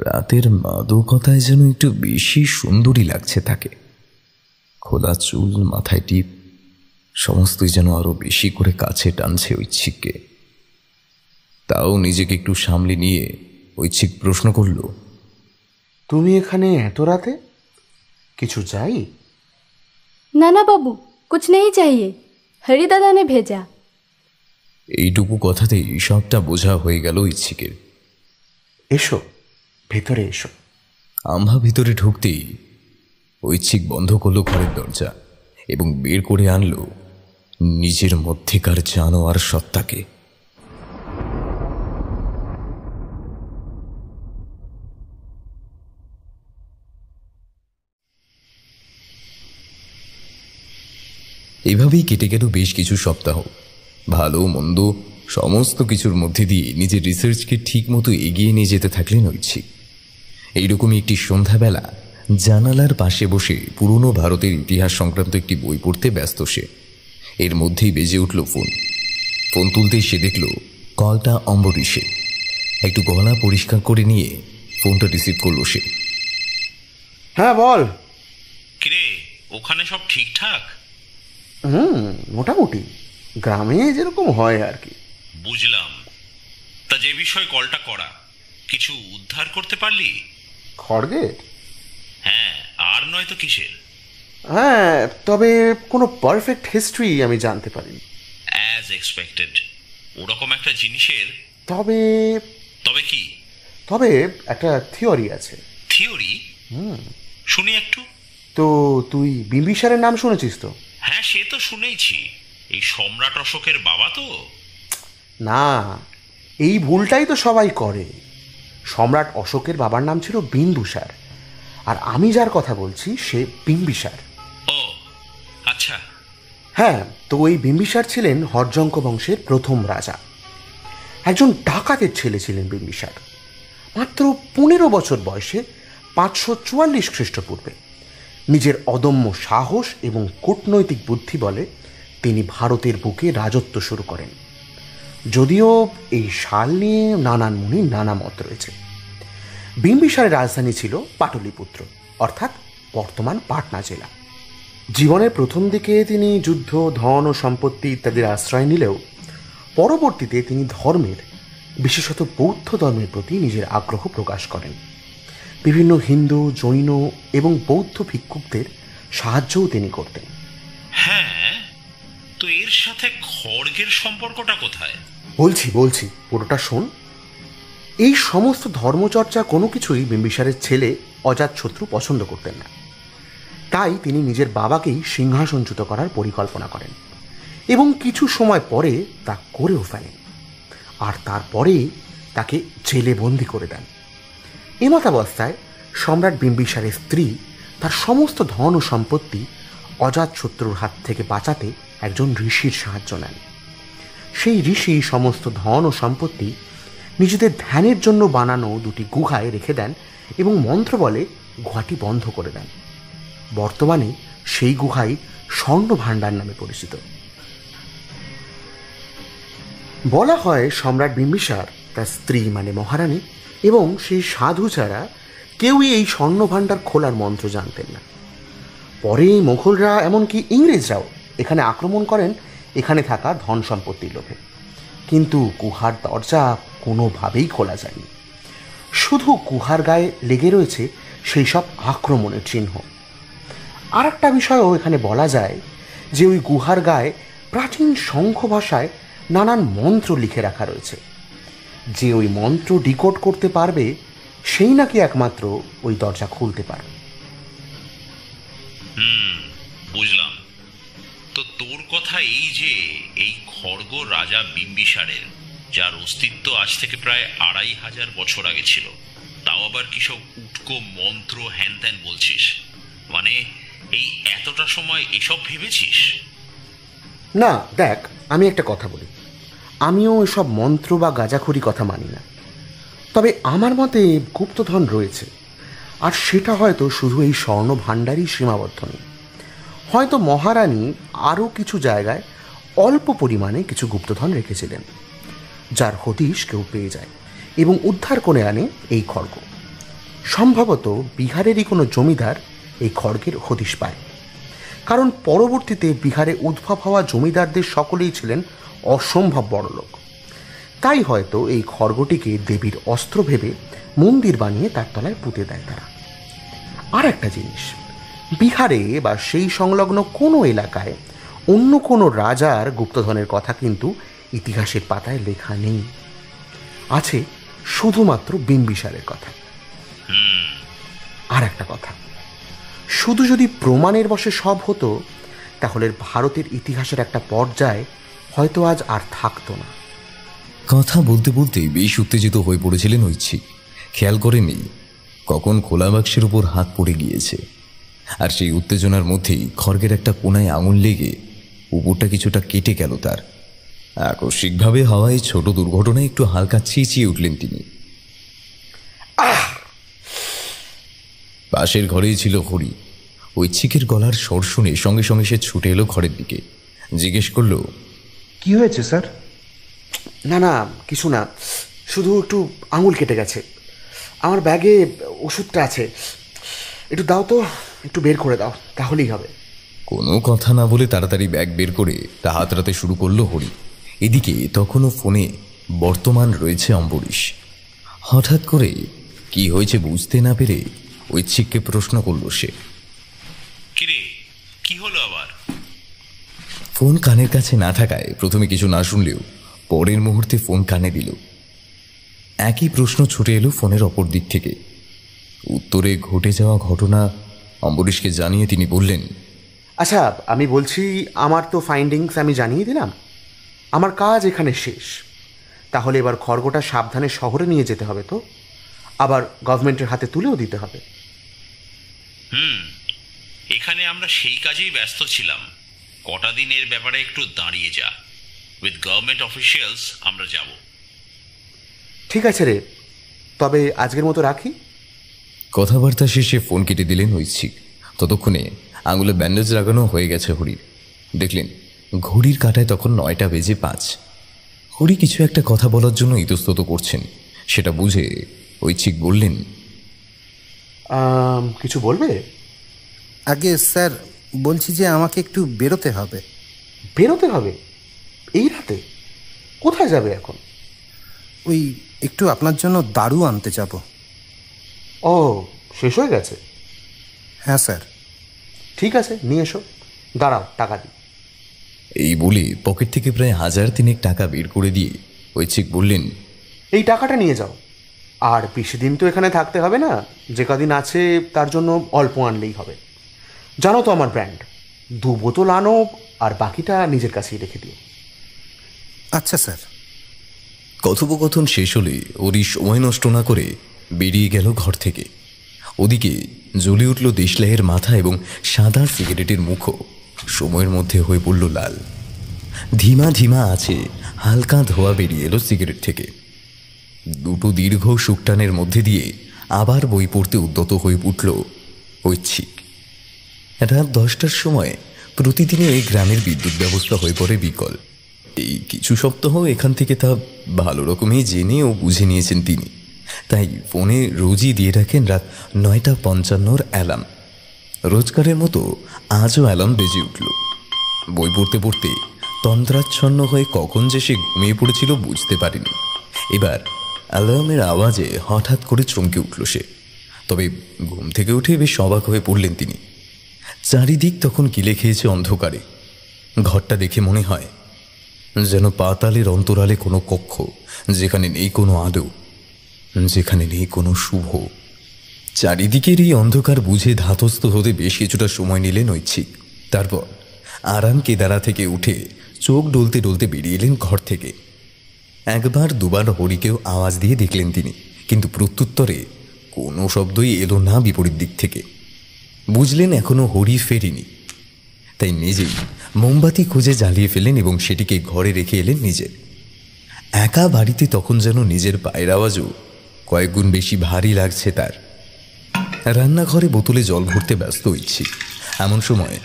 রাতের মাদকতায় যেন একটু বেশি সুন্দরী লাগছে তাকে। খোলা চুল, মাথায় টিপ, সমস্তই যেন আরো বেশি করে কাছে টানছে ঐচ্ছিককে। তাও নিজেকে একটু সামলে নিয়ে ঐচ্ছিক প্রশ্ন করল,
তুমি এখানে এত রাতে? কিছু চাই?
ना ना बाबू, कुछ नहीं चाहिए, हरि दादा ने भेजा।
এইটুকু কথাতেই সবটা বোঝা হয়ে গেল ঐচ্ছিকের।
এসো, ভেতরে এসো।
আম্ভা ভিতরে ঢুকতেই ঐচ্ছিক বন্ধ করলো ঘরের দরজা এবং বের করে আনলো নিজের মধ্যেকার জানোয়ার সত্তাকে। এভাবেই কেটে গেল বেশ কিছু সপ্তাহ। ভালো মন্দ সমস্ত কিছুর মধ্যে দিয়ে নিজের রিসার্চকে ঠিক মতো এগিয়ে নিয়ে যেতে থাকলেন ঐচ্ছিক। এইরকমই একটি সন্ধ্যাবেলা জানালার পাশে বসে পুরনো ভারতের ইতিহাস সংক্রান্ত একটি বই পড়তে ব্যস্ত সে। এর মধ্যেই বেজে উঠল ফোন। ফোন তুলতেই সে দেখল কলটা অম্বরীশে। একটু গলা পরিষ্কার করে নিয়ে ফোনটা রিসিভ করলো সে।
হ্যাঁ বল।
কিরে, ওখানে সব ঠিকঠাক?
মোটামুটি গ্রামে যেরকম হয় আর কি।
বুঝলাম। তা যে বিষয়ে কলটা করা, কিছু উদ্ধার করতে পারলি?
খড়গের?
হ্যাঁ, আর নয় তো কিসের?
হ্যাঁ, তবে কোনো পারফেক্ট হিস্ট্রি আমি জানতে পারিনি।
As expected. ওরকম একটা জিনিসের
তবে
তবে কি?
তবে একটা থিওরি আছে।
থিওরি? শুনি একটু।
তো তুই বিম্বিসারের নাম শুনেছিস তো?
হ্যাঁ, সে তো শুনেইছি। এই সম্রাট অশোকের বাবা তো?
না, এই ভুলটাই তো সবাই করে। সম্রাট অশোকের বাবার নাম ছিল বিন্দুসার, আর আমি যার কথা বলছি সে বিম্বিসার।
ও আচ্ছা।
হ্যাঁ, তো এই বিম্বিসার ছিলেন হর্যঙ্ক বংশের প্রথম রাজা। একজন ডাকাতের ছেলে ছিলেন বিম্বিসার। মাত্র 15 বছর বয়সে 544 খ্রিস্টপূর্বে নিজের অদম্য সাহস এবং কূটনৈতিক বুদ্ধি বলে তিনি ভারতের বুকে রাজত্ব শুরু করেন। যদিও এই সাল নিয়ে নানান মুনির নানা মত রয়েছে। বিম্বিসারের রাজধানী ছিল পাটলিপুত্র, অর্থাৎ বর্তমান পাটনা জেলা। জীবনের প্রথম দিকে তিনি যুদ্ধ, ধন ও সম্পত্তি ইত্যাদির আশ্রয় নিলেও পরবর্তীতে তিনি ধর্মের, বিশেষত বৌদ্ধ ধর্মের প্রতি নিজের আগ্রহ প্রকাশ করেন। বিভিন্ন হিন্দু, জৈন এবং বৌদ্ধ ভিক্ষুকদের সাহায্যও তিনি করতেন।
হ্যাঁ, তো এর সাথে খড়গের সম্পর্কটা কোথায়?
বলছি পুরোটা শোন। এই সমস্ত ধর্মচর্চা কোনো কিছুই বিম্বিসারের ছেলে অজাতশত্রু পছন্দ করতেন না। তাই তিনি নিজের বাবাকেই সিংহাসনচ্যুত করার পরিকল্পনা করেন এবং কিছু সময় পরে তা করেও ফেলেন, আর তারপরেই তাকে জেলে বন্দি করে দেন। এমতাবস্থায় সম্রাট বিম্বিসারের স্ত্রী তার সমস্ত ধন ও সম্পত্তি অজাতশত্রুর হাত থেকে বাঁচাতে একজন ঋষির সাহায্য নেন। সেই ঋষি সমস্ত ধন ও সম্পত্তি নিজেদের ধ্যানের জন্য বানানো 2টি গুহায় রেখে দেন এবং মন্ত্র বলে গুহাটি বন্ধ করে দেন। বর্তমানে সেই গুহাই স্বর্ণ ভাণ্ডার নামে পরিচিত। বলা হয় সম্রাট বিম্বিসার, তার স্ত্রী মানে মহারানী এবং সেই সাধু ছাড়া কেউই এই স্বর্ণ ভাণ্ডার খোলার মন্ত্র জানতেন না। পরে মোগলরা, এমনকি ইংরেজরাও এখানে আক্রমণ করেন এখানে থাকা ধন সম্পত্তির লোভে, কিন্তু গুহার দরজা কোনোভাবেই খোলা যায়নি। শুধু গুহার গায়ে লেগে রয়েছে সেই সব আক্রমণের চিহ্ন। আর একটা বিষয়ও এখানে বলা যায় যে ওই গুহার গায়ে প্রাচীন শঙ্খ ভাষায় নানান মন্ত্র লিখে রাখা রয়েছে। যে ওই মন্ত্র ডিকোড করতে পারবে সেই নাকি একমাত্র ওই দরজা খুলতে পারবে।
বুঝলাম। তো তোর কথা এই যে এই খড়গ রাজা বিম্বিসারের, যার অস্তিত্ব আজ থেকে প্রায় 2500 বছর আগে ছিল, তাও আবার কি সব উটকো মন্ত্র হ্যান ত্যান বলছিস? মানে এই এতটা সময় এসব ভেবেছিস?
না দেখ, আমি একটা কথা বলি, আমিও এসব মন্ত্র বা গাঁজাখড়ি কথা মানি না। তবে আমার মতে গুপ্তধন রয়েছে, আর সেটা হয়তো শুধু এই স্বর্ণ ভাণ্ডারই সীমাবদ্ধ নেই। হয়তো মহারানী আরও কিছু জায়গায় অল্প পরিমাণে কিছু গুপ্তধন রেখেছিলেন, যার হদিশ কেউ পেয়ে যায় এবং উদ্ধার করে আনে এই খড়গ। সম্ভবত বিহারেরই কোনো জমিদার এই খড়গের হদিশ পায়, কারণ পরবর্তীতে বিহারে উদ্ভব হওয়া জমিদারদের সকলেই ছিলেন অসম্ভব বড়লোক। তাই হয়তো এই খড়গটিকে দেবীর অস্ত্র ভেবে মন্দির বানিয়ে তার তলায় পুঁতে দেয় তারা। আর একটা জিনিস, বিহারে বা সেই সংলগ্ন কোনো এলাকায় অন্য কোনো রাজার গুপ্তধনের কথা কিন্তু ইতিহাসের পাতায় লেখা নেই, আছে শুধুমাত্র বিম্বিসারের কথা। আর একটা কথা, শুধু যদি প্রমাণের বশে সব হতো, তাহলে ভারতের ইতিহাসের একটা পর্যায় হয়তো আজ আর থাকতো না।
কথা বলতে বলতে বেশ উত্তেজিত হয়ে পড়েছিলেন ঐচ্ছিক। খেয়াল করেনি কখন খোলা বাক্সের উপর হাত পড়ে গিয়েছে, আর সেই উত্তেজনার মধ্যেই খড়গের একটা কোনায় আঙুল লেগে উপরটা কিছুটা কেটে গেল তার। আকস্মিকভাবে হওয়ায় ছোট দুর্ঘটনায় একটু হালকা চেঁচিয়ে উঠলেন তিনি। পাশের ঘরেই ছিল হরি। ঐচ্ছিকের গলার স্বর শুনে সঙ্গে সঙ্গে সে ছুটে এলো ঘরের দিকে। জিজ্ঞেস করল,
কি হয়েছে স্যার? না না কিছু না, শুধু একটু আঙুল কেটে গেছে। আমার ব্যাগে ওষুধটা আছে, একটু দাও তো, একটু বের করে দাও, তাহলেই হবে।
কোনো কথা না বলে তাড়াতাড়ি ব্যাগ বের করে তা হাতড়াতে শুরু করলো হরি। এদিকে তখনও ফোনে বর্তমান রয়েছে অম্বরীশ। হঠাৎ করে কি হয়েছে বুঝতে না পেরে ঐচ্ছিককে প্রশ্ন করল সে।
কিরে, কি হলো আবার?
ফোন কানের কাছে না থাকায় প্রথমে কিছু না শুনলেও পরের মুহূর্তে ফোন কানে দিল। একই প্রশ্ন ছুটে এলো ফোনের অপর দিক থেকে। উত্তরে ঘটে যাওয়া ঘটনা অম্বরীশকে জানিয়ে তিনি বললেন,
আচ্ছা আমি বলছি, আমার তো ফাইন্ডিংস আমি জানিয়ে দিলাম, আমার কাজ এখানে শেষ। তাহলে এবার খড়গটা সাবধানে শহরে নিয়ে যেতে হবে, তো আবার গভর্নমেন্টের হাতে তুলেও দিতে হবে।
এখানে আমরা সেই কাজেই ব্যস্ত ছিলাম। কটা দিন এর ব্যাপারে একটু দাঁড়িয়ে যা, উইথ গভর্নমেন্ট অফিসিয়ালস আমরা যাব।
ঠিক আছে রে, তবে আজকের মতো রাখি।
কথাবার্তা শেষে ফোন কেটে দিলেন ঐচ্ছিক। ততক্ষণে আঙুলে ব্যান্ডেজ লাগানো হয়ে গেছে হরির। দেখলেন ঘড়ির কাঁটায় তখন 9:05। হরি কিছু একটা কথা বলার জন্য ইতস্তত করছেন, সেটা বুঝে ঐচ্ছিক বললেন,
কিছু বলবে?
আগে স্যার বলছি যে আমাকে একটু বেরোতে হবে।
বেরোতে হবে এই রাতে? কোথায় যাবে এখন?
ওই একটু আপনার জন্য দারু আনতে যাব।
ও, শেষ হয়ে গেছে?
হ্যাঁ স্যার।
ঠিক আছে, নিয়ে এসো। দাঁড়াও, টাকা দিই।
এই বলে পকেট থেকে প্রায় 1000 টাকা বের করে দিয়ে ঐচ্ছিক বললেন,
এই টাকাটা নিয়ে যাও। আর বেশি দিন তো এখানে থাকতে হবে না, যে কদিন আছে তার জন্য অল্প আনলেই হবে। জানো তো আমার ব্র্যান্ড, 2 বোতল আনো আর বাকিটা নিজের কাছেই রেখে দিও।
আচ্ছা স্যার।
কথোপকথন শেষ হলে ওরই সময় নষ্ট না করে বেরিয়ে গেল ঘর থেকে। ওদিকে জ্বলে উঠল দেশলাইয়ের মাথা এবং সাদা সিগারেটের মুখও সময়ের মধ্যে হয়ে পড়ল লাল। ধিমা ধিমা আছে হালকা ধোয়া বেরিয়ে এলো সিগারেট থেকে। দুটো দীর্ঘ শুকটানের মধ্যে দিয়ে আবার বই পড়তে উদ্যত হয়ে উঠল ঐচ্ছিক। রাত 10টার সময় প্রতিদিনই এই গ্রামের বিদ্যুৎ ব্যবস্থা হয়ে পড়ে বিকল। এই কিছু সপ্তাহ এখান থেকে তা ভালো রকমই জেনে ও বুঝে নিয়েছেন তিনি। তাই ফোনে রোজই দিয়ে রাখেন রাত 9:55 অ্যালার্ম। রোজকারের মতো আজও অ্যালার্ম বেজে উঠল। বই পড়তে পড়তে তন্দ্রাচ্ছন্ন হয়ে কখন যে সে ঘুমিয়ে পড়েছিল বুঝতে পারেনি। এবার অ্যালার্মের আওয়াজে হঠাৎ করে চমকে উঠল সে। তবে ঘুম থেকে উঠে বেশ অবাক হয়ে পড়লেন তিনি। চারিদিক তখন গিলে খেয়েছে অন্ধকারে। ঘরটা দেখে মনে হয় যেন পাতালের অন্তরালে কোনো কক্ষ, যেখানে নেই কোনো আলো, যেখানে নেই কোনো শুভ। চারিদিকের এই অন্ধকার বুঝে ধাতস্থ হতে বেশ কিছুটা সময় নিলেন ঐচ্ছিক। তারপর আরাম কেদারা থেকে উঠে চোখ ডলতে ডলতে বেরিয়ে এলেন ঘর থেকে। একবার দুবার হরিকেও আওয়াজ দিয়ে দেখলেন তিনি, কিন্তু প্রত্যুত্তরে কোনো শব্দই এলো না বিপরীত দিক থেকে। বুঝলেন এখনো হরি ফেরেনি, তাই নিজেই মোমবাতি খুঁজে জ্বালিয়ে ফেলেন এবং সেটিকে ঘরে রেখে এলেন নিজে। একা বাড়িতে তখন যেন নিজের পায়ের আওয়াজও কয়েক গুণ বেশি ভারী লাগছে তার। রান্নাঘরে বোতলে জল ভরতে ব্যস্ত ঐচ্ছিক। এমন সময়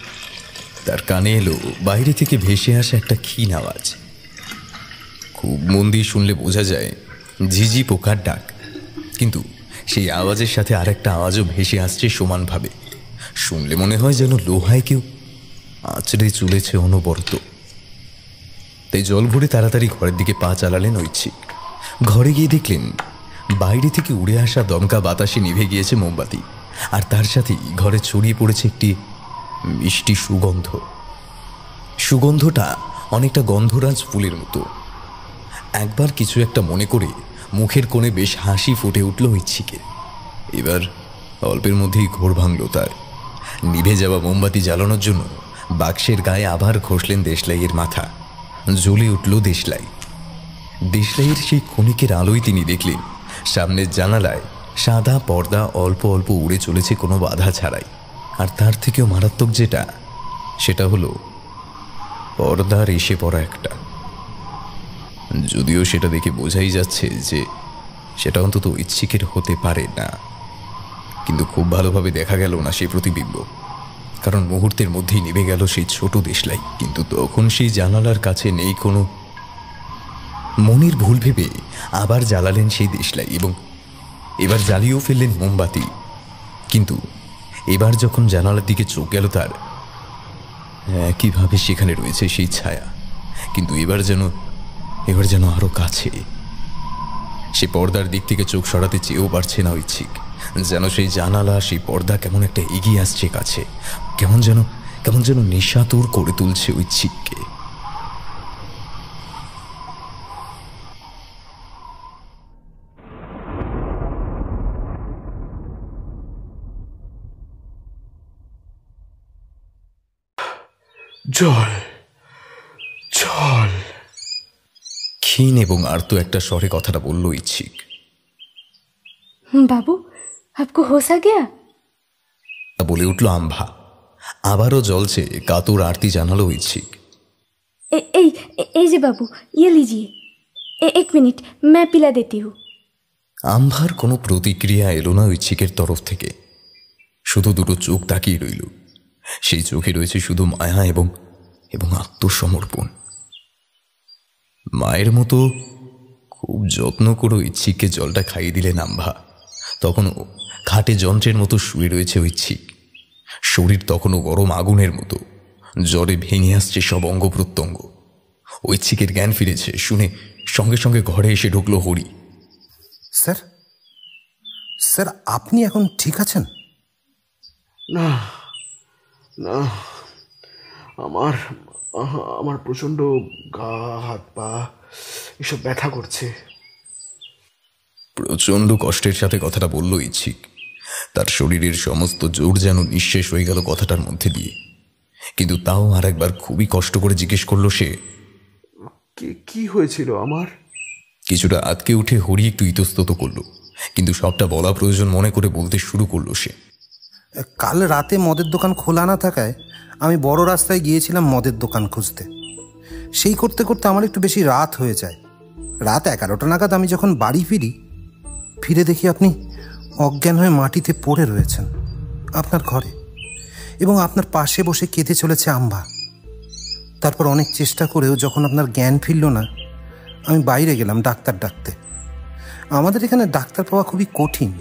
তার কানে এলো বাইরে থেকে ভেসে আসা একটা ক্ষীণ আওয়াজ। খুব মন দিয়ে শুনলে বোঝা যায় ঝিঝি পোকার ডাক, কিন্তু সেই আওয়াজের সাথে আরেকটা আওয়াজও ভেসে আসছে সমানভাবে। শুনলে মনে হয় যেন লোহায় কেউ আঁচড়ে চলেছে অনবরত। তাই জল ভরে তাড়াতাড়ি ঘরের দিকে পা চালালেন ঐচ্ছিক। ঘরে গিয়ে দেখলেন বাইরে থেকে উড়ে আসা দমকা বাতাসে নিভে গিয়েছে মোমবাতি, আর তার সাথেই ঘরে ছড়িয়ে পড়েছে একটি মিষ্টি সুগন্ধ। সুগন্ধটা অনেকটা গন্ধরাজ ফুলের মতো। একবার কিছু একটা মনে করে মুখের কোণে বেশ হাসি ফুটে উঠল ঐচ্ছিকের। এবার অল্পের মধ্যেই ঘোর ভাঙল তার। নিভে যাওয়া মোমবাতি জ্বালানোর জন্য বাক্সের গায়ে আবার ঘষলেন দেশলাইয়ের মাথা। জ্বলে উঠল দেশলাই। দেশলাইয়ের সেই ক্ষণিকের আলোয় তিনি দেখলেন সামনের জানালায় সাদা পর্দা অল্প অল্প উড়ে চলেছে কোনো বাধা ছাড়াই। আর তার থেকেও মারাত্মক যেটা, সেটা হলো পর্দার এসে পড়া একটা। যদিও সেটা দেখে বোঝাই যাচ্ছে যে সেটা অন্তত ঐচ্ছিকের হতে পারে না, কিন্তু খুব ভালোভাবে দেখা গেল না সেই প্রতিবিম্ব, কারণ মুহূর্তের মধ্যেই নেমে গেল সেই ছোট দেশলাই। কিন্তু তখন সেই জানালার কাছে নেই কোনো। মনের ভুল ভেবে আবার জ্বালালেন সেই দেশলাই এবং এবার জ্বালিয়েও ফেললেন মোমবাতি। কিন্তু এবার যখন জানালার দিকে চোখ গেল তার, একইভাবে সেখানে রয়েছে সেই ছায়া, কিন্তু এবার যেন আরো কাছে। সে পর্দার দিক থেকে চোখ সরাতে চেয়েও পারছে না ঐচ্ছিক। যেন সেই জানালা, সেই পর্দা কেমন একটা এগিয়ে আসছে কাছে, কেমন যেন নেশাতুর করে তুলছে ঐচ্ছিককে।
জল জল
ক্ষীণ এবং আর্ত একটা স্বরে কথাটা বলল ঐচ্ছিক।
বাবু, আপকো হোশ আ গয়া?
বলে উঠল আম্ভা। আবারও জলছে কাতর আরতি জানালো ঐচ্ছিক।
এই যে বাবু, ইয়ে লিজিয়ে, এক মিনিট, मैं पिला देती हूँ।
আম্ভার কোনো প্রতিক্রিয়া এলো না ঐচ্ছিকের তরফ থেকে। শুধু দুটো চোখ তাকিয়ে রইল। সেই চোখে রয়েছে শুধু মায়া এবং আত্মসমর্পণ। মায়ের মতো খুব যত্ন করে ঐচ্ছিককে জলটা খাইয়ে দিলেন আম্ভা। তখনও খাটে যন্ত্রের মতো শুয়ে রয়েছে ঐচ্ছিক। শরীর তখনও গরম আগুনের মতো, জ্বরে ভেঙে আসছে সব অঙ্গ প্রত্যঙ্গ। ঐচ্ছিকের জ্ঞান ফিরেছে শুনে সঙ্গে সঙ্গে ঘরে এসে ঢুকলো হরি।
স্যার, স্যার আপনি এখন ঠিক আছেন?
না না, আমার প্রচণ্ড গা হাত পা এসব ব্যথা করছে।
প্রচণ্ড কষ্টের সাথে কথাটা বলল ঐচ্ছিক। তার শরীরের সমস্ত জোর যেন নিঃশেষ হয়ে গেল কথাটার মধ্যে দিয়ে। কিন্তু তাও আর একবার খুবই কষ্ট করে জিজ্ঞেস করলো সে,
কি হয়েছিল আমার?
কিছুটা আতকে উঠে হরি একটু ইতস্তত করলো, কিন্তু সবটা বলা প্রয়োজন মনে করে বলতে শুরু করলো সে।
কাল রাতে মদের দোকান খোলা না থাকায় আমি বড় রাস্তায় গিয়েছিলাম মদের দোকান খুঁজতে। সেই করতে করতে আমার একটু বেশি রাত হয়ে যায়। রাত 11টা নাগাদ আমি যখন বাড়ি ফিরে দেখি আপনি অজ্ঞান হয়ে মাটিতে পড়ে রয়েছেন আপনার ঘরে, এবং আপনার পাশে বসে কেঁদে চলেছে আম্ভা। তারপর অনেক চেষ্টা করেও যখন আপনার জ্ঞান ফিরল না, আমি বাইরে গেলাম ডাক্তার ডাকতে। আমাদের এখানে ডাক্তার পাওয়া খুবই কঠিন।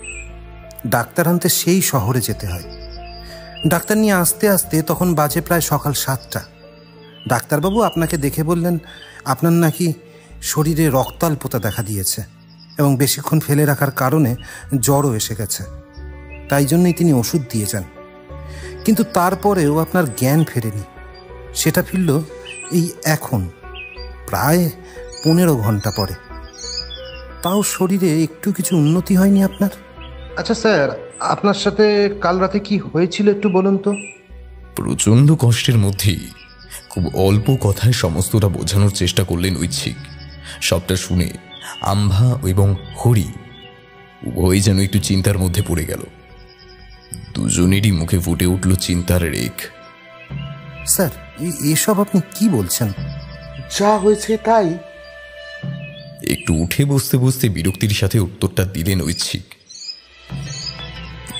ডাক্তার আনতে সেই শহরে যেতে হয়। ডাক্তার নিয়ে আসতে আসতে তখন বাজে প্রায় সকাল 7টা। ডাক্তারবাবু আপনাকে দেখে বললেন আপনার নাকি শরীরে রক্তাল্পতা দেখা দিয়েছে এবং বেশিক্ষণ ফেলে রাখার কারণে জ্বরও এসে গেছে। তাই জন্যই তিনি ওষুধ দিয়ে যান। কিন্তু তারপরেও আপনার জ্ঞান ফেরেনি। সেটা ফিরল এই এখন প্রায় 15 ঘন্টা পরে। তাও শরীরে একটু কিছু উন্নতি হয়নি আপনার?
আচ্ছা স্যার, আপনার সাথে কাল রাতে কি হয়েছিল একটু বলুন তো।
প্রচণ্ড কষ্টের মধ্যেই খুব অল্প কথায় সমস্তটা বোঝানোর চেষ্টা করলেন ঐচ্ছিক। সবটা শুনে আম্ভা এবং হরি উভয়ই যেন একটু চিন্তার মধ্যে পড়ে গেল। দুজনেরই মুখে ফুটে উঠল চিন্তার রেখ।
স্যার, এসব আপনি কি বলছেন?
যা হয়েছে তাই।
একটু উঠে বসতে বসতে বিরক্তির সাথে উত্তরটা দিলেন ঐচ্ছিক।